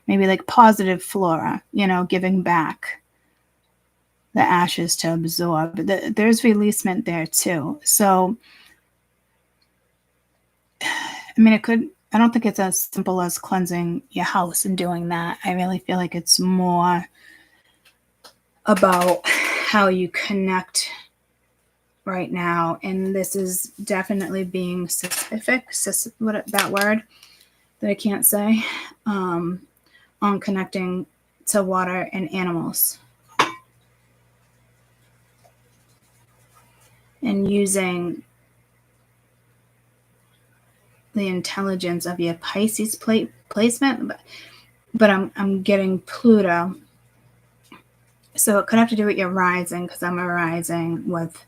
maybe like positive flora, giving back the ashes to absorb. There's releasement there too. So, I mean, I don't think it's as simple as cleansing your house and doing that. I really feel like it's more about how you connect right now. And this is definitely being specific, that word that I can't say, on connecting to water and animals. And using the intelligence of your Pisces placement, but I'm getting Pluto, so it could have to do with your rising, because I'm a rising with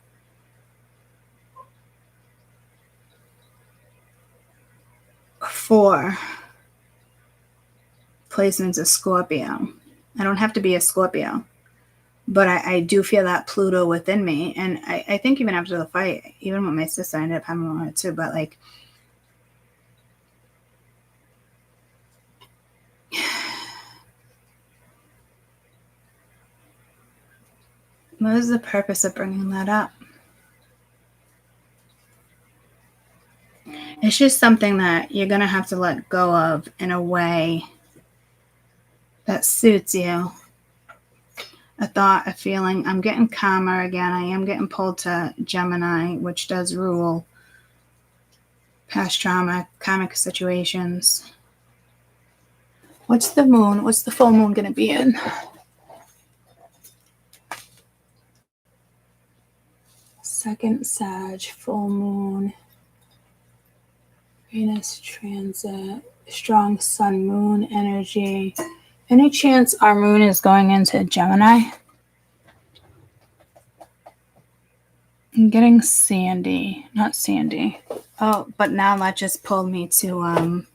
4 placements of Scorpio. I don't have to be a Scorpio, but I do feel that Pluto within me, and I think even after the fight, even with my sister, I ended up having one too, but like, what is the purpose of bringing that up? It's just something that you're going to have to let go of in a way that suits you. A thought, a feeling. I'm getting calmer again. I am getting pulled to Gemini, which does rule past trauma, karmic situations. What's the moon? What's the full moon going to be in? Second Sag, full moon. Venus transit, strong sun moon energy. Any chance our moon is going into Gemini? I'm getting Sandy, not Sandy. Oh, but now that just pulled me to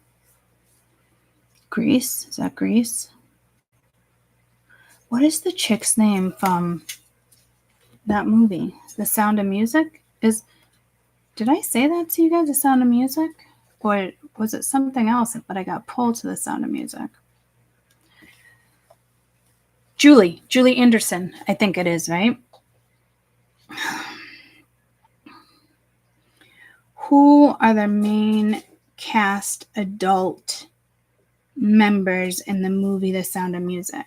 Greece. Is that Greece? What is the chick's name from that movie? The Sound of Music? Did I say that to you guys, The Sound of Music? Or was it something else, but I got pulled to The Sound of Music? Julie Anderson, I think it is, right? Who are the main cast adult members in the movie The Sound of Music?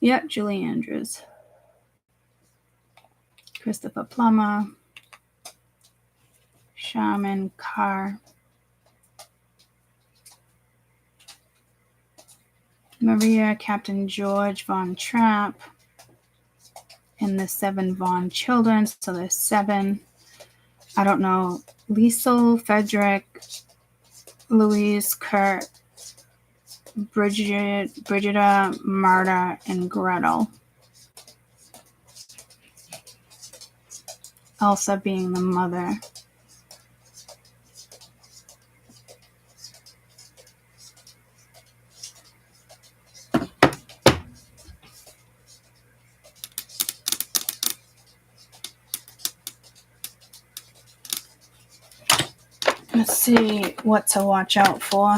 Yep, Julie Andrews. Christopher Plummer. Shaman Carr. Maria, Captain George Von Trapp, and the 7 Von children. So there's 7. I don't know. Liesel, Frederick, Louise, Kurt, Brigida, Marta, and Gretel. Elsa being the mother. Let's see what to watch out for.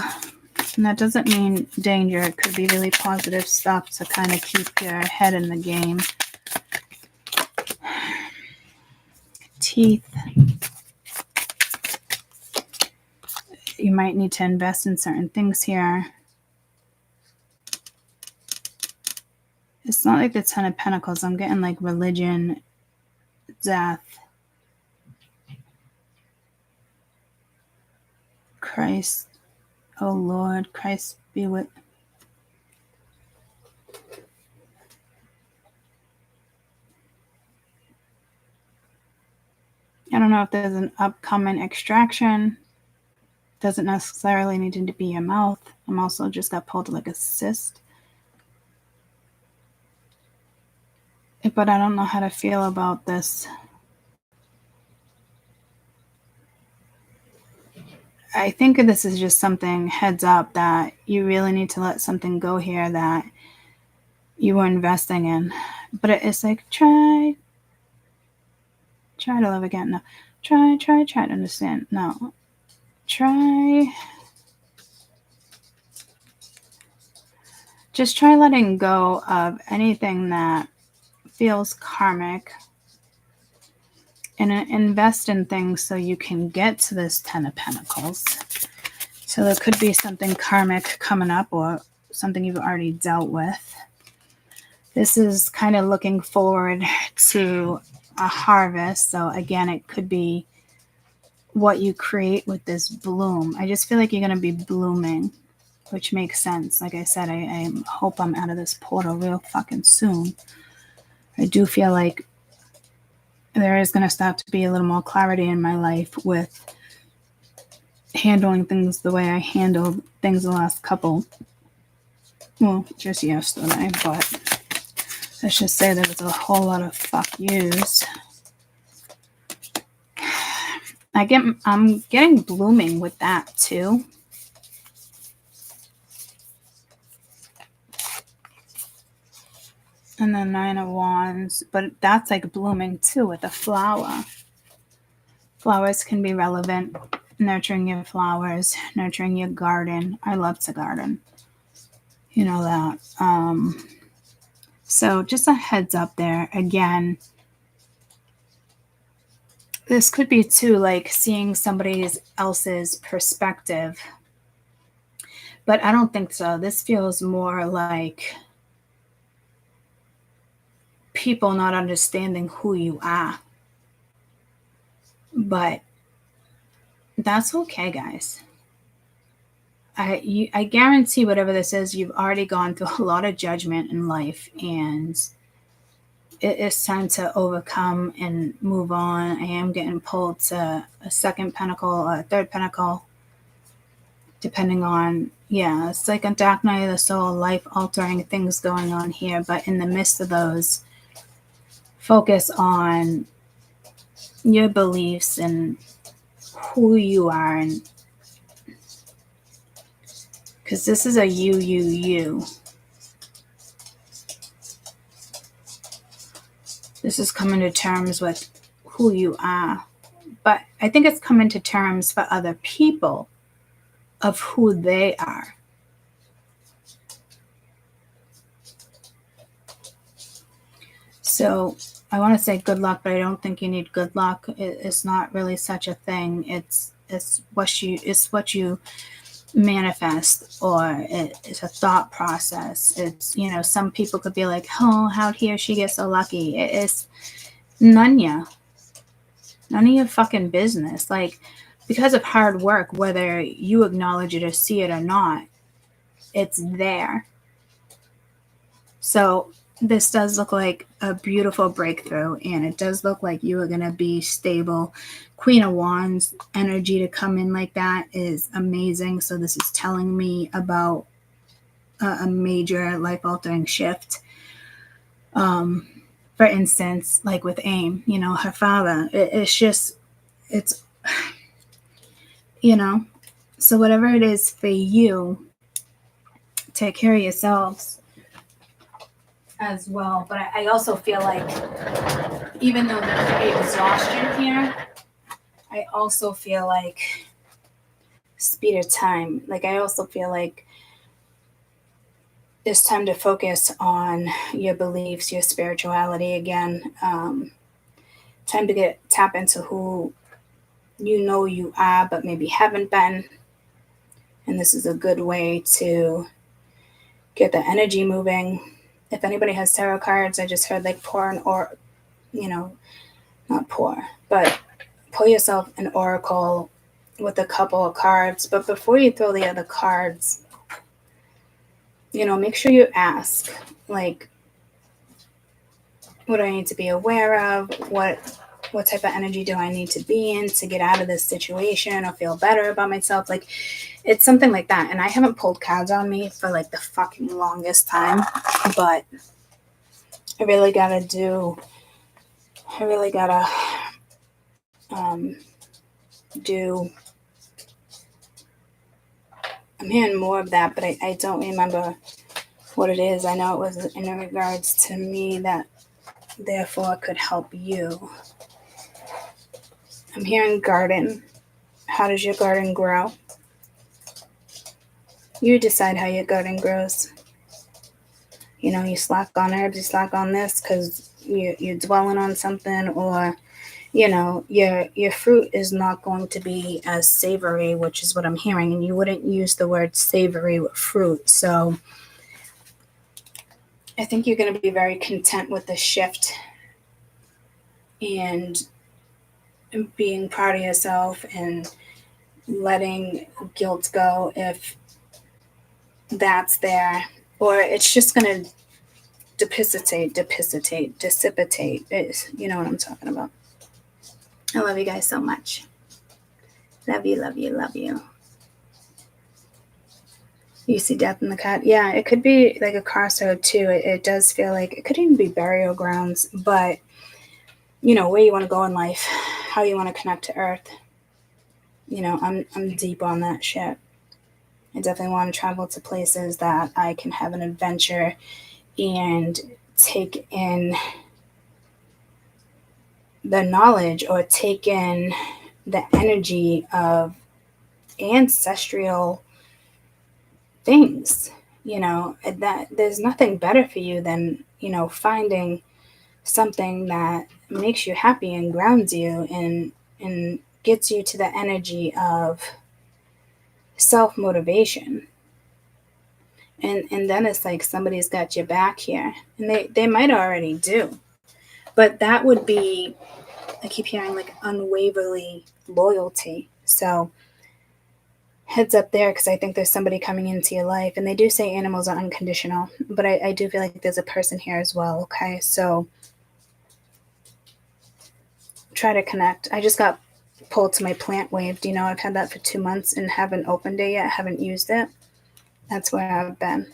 And that doesn't mean danger. It could be really positive stuff to kind of keep your head in the game. Teeth. You might need to invest in certain things here. It's not like the 10 of Pentacles. I'm getting like religion, death. Christ, oh Lord, Christ be with. I don't know if there's an upcoming extraction. Doesn't necessarily need to be your mouth. I'm also just got pulled like a cyst. But I don't know how to feel about this. I think this is just something heads up that you really need to let something go here that you were investing in, but it's like try to love again. No, try to understand. No, just try letting go of anything that feels karmic and invest in things so you can get to this 10 of Pentacles. So there could be something karmic coming up or something you've already dealt with. This is kind of looking forward to a harvest. So again, it could be what you create with this bloom. I just feel like you're going to be blooming, which makes sense. Like I said, I hope I'm out of this portal real fucking soon. I do feel like there is going to start to be a little more clarity in my life with handling things the way I handled things the last couple. Well, just yesterday, but let's just say there was a whole lot of fuck yous. I'm getting blooming with that too. And the 9 of Wands, but that's like blooming too with a flower. Flowers can be relevant. Nurturing your flowers, nurturing your garden. I love to garden. You know that. So just a heads up there. Again, this could be too like seeing somebody else's perspective. But I don't think so. This feels more like people not understanding who you are. But that's okay, guys. I guarantee whatever this is, you've already gone through a lot of judgment in life, and it is time to overcome and move on. I am getting pulled to a second pentacle or a third pentacle, depending on, yeah, it's like a dark night of the soul, life-altering things going on here. But in the midst of those, focus on your beliefs and who you are, and because this is a you. This is coming to terms with who you are. But I think it's coming to terms for other people of who they are. So I want to say good luck, but I don't think you need good luck. It's not really such a thing. It's what you manifest, or it's a thought process. It's, you know, some people could be like, oh, how'd he or she get so lucky? It's none of your fucking business. Like, because of hard work, whether you acknowledge it or see it or not, it's there. So this does look like a beautiful breakthrough, and it does look like you are going to be stable. Queen of Wands energy to come in like that is amazing. So this is telling me about a major life-altering shift. For instance, like with AIM, you know, her father, it's, you know, so whatever it is for you, take care of yourselves as well. But I also feel like, even though there's exhaustion here, I also feel like speed of time. Like, I also feel like it's time to focus on your beliefs, your spirituality again. Time to tap into who you know you are, but maybe haven't been. And this is a good way to get the energy moving. If anybody has tarot cards, I just heard like pour an or, you know, not pour, but pull yourself an oracle with a couple of cards. But before you throw the other cards, you know, make sure you ask, like, what do I need to be aware of? What type of energy do I need to be in to get out of this situation or feel better about myself? Like, it's something like that. And I haven't pulled cards on me for like the fucking longest time, but I really gotta do I'm hearing more of that, but I don't remember what it is. I know it was in regards to me that therefore could help you. I'm hearing garden. How does your garden grow? You decide how your garden grows. You know, you slack on herbs, you slack on this because you're dwelling on something, or you know, your fruit is not going to be as savory, which is what I'm hearing, and you wouldn't use the word savory with fruit. So I think you're going to be very content with the shift and being proud of yourself and letting guilt go if that's there, or it's just going to dissipate. You know what I'm talking about. I love you guys so much. Love you, love you, love you. You see death in the cut. Yeah, it could be like a crossroad too. It does feel like it could even be burial grounds, but you know, where you want to go in life, how you want to connect to earth. You know, I'm deep on that shit. I definitely want to travel to places that I can have an adventure and take in the knowledge or take in the energy of ancestral things. You know, that there's nothing better for you than, you know, finding something that makes you happy and grounds you and gets you to the energy of self motivation. And then it's like somebody's got your back here. And they might already do. But that would be, I keep hearing like unwaverly loyalty. So heads up there, because I think there's somebody coming into your life. And they do say animals are unconditional, but I do feel like there's a person here as well. Okay, so try to connect. I just got pulled to my plant wave. Do you know I've had that for 2 months and haven't opened it yet, haven't used it? That's where I've been.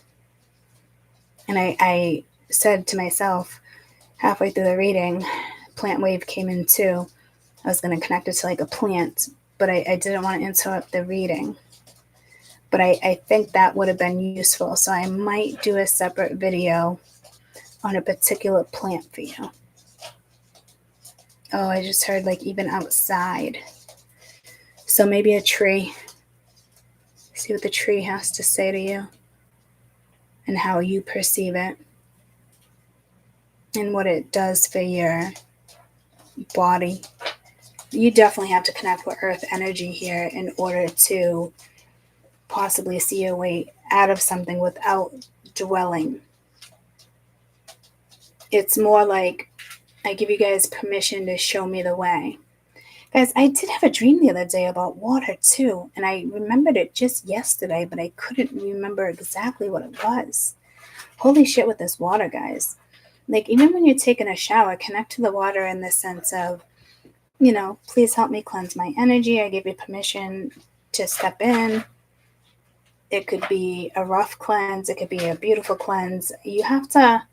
And I said to myself halfway through the reading, plant wave came in too. I was going to connect it to like a plant, but I didn't want to interrupt the reading. But I think that would have been useful. So I might do a separate video on a particular plant for you. Oh, I just heard like even outside. So maybe a tree. See what the tree has to say to you and how you perceive it and what it does for your body. You definitely have to connect with earth energy here in order to possibly see your way out of something without dwelling. It's more like I give you guys permission to show me the way. Guys, I did have a dream the other day about water too, and I remembered it just yesterday, but I couldn't remember exactly what it was. Holy shit with this water, guys. Like, even when you're taking a shower, connect to the water in the sense of, you know, please help me cleanse my energy. I give you permission to step in. It could be a rough cleanse. It could be a beautiful cleanse. You have to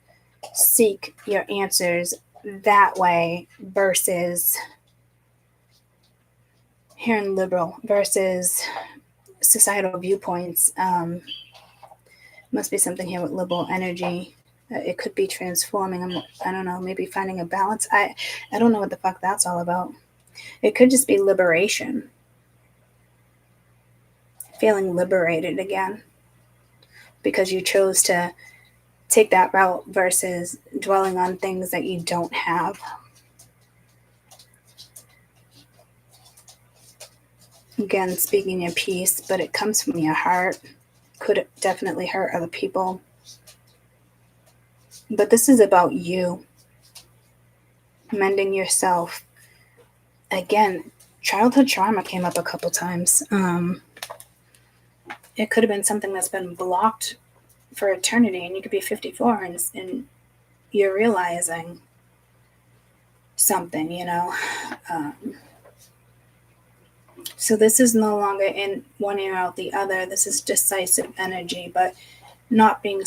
seek your answers that way versus here in liberal versus societal viewpoints. Must be something here with liberal energy. It could be transforming. I don't know, maybe finding a balance. I don't know what the fuck that's all about. It could just be liberation. Feeling liberated again. Because you chose to take that route versus dwelling on things that you don't have. Again, speaking your piece, but it comes from your heart. Could definitely hurt other people. But this is about you. Mending yourself. Again, childhood trauma came up a couple times. It could have been something that's been blocked for eternity, and you could be 54 and you're realizing something, you know. So this is no longer in one ear out the other. This is decisive energy, but not being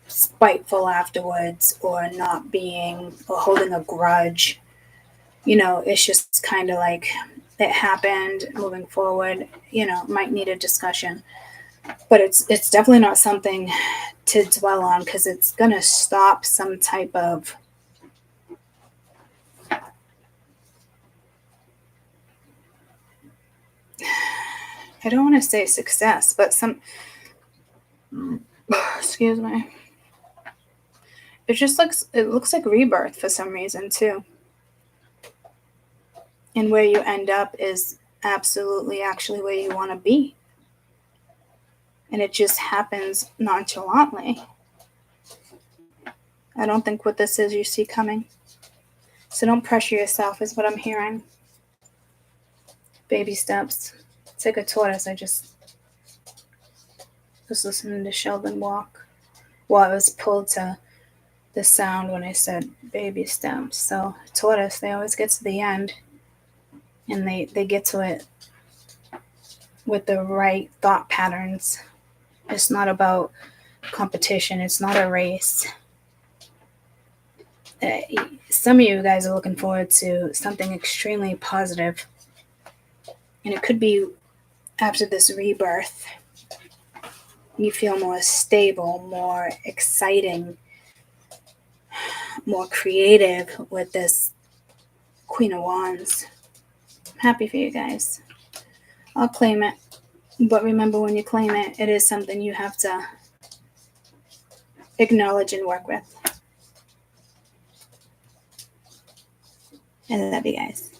spiteful afterwards or not being or holding a grudge. You know, it's just kind of like it happened, moving forward, you know, might need a discussion. But it's definitely not something to dwell on, because it's going to stop some type of I don't want to say success, but some excuse me. It looks like rebirth for some reason too. And where you end up is absolutely actually where you want to be. And it just happens nonchalantly. I don't think what this is you see coming. So don't pressure yourself is what I'm hearing. Baby steps. It's like a tortoise. I just was listening to Sheldon walk. Well, I was pulled to the sound when I said baby steps. So tortoise, they always get to the end. And they get to it with the right thought patterns. It's not about competition. It's not a race. Some of you guys are looking forward to something extremely positive. And it could be after this rebirth. You feel more stable, more exciting, more creative with this Queen of Wands. I'm happy for you guys. I'll claim it. But remember, when you claim it, it is something you have to acknowledge and work with. I love you guys.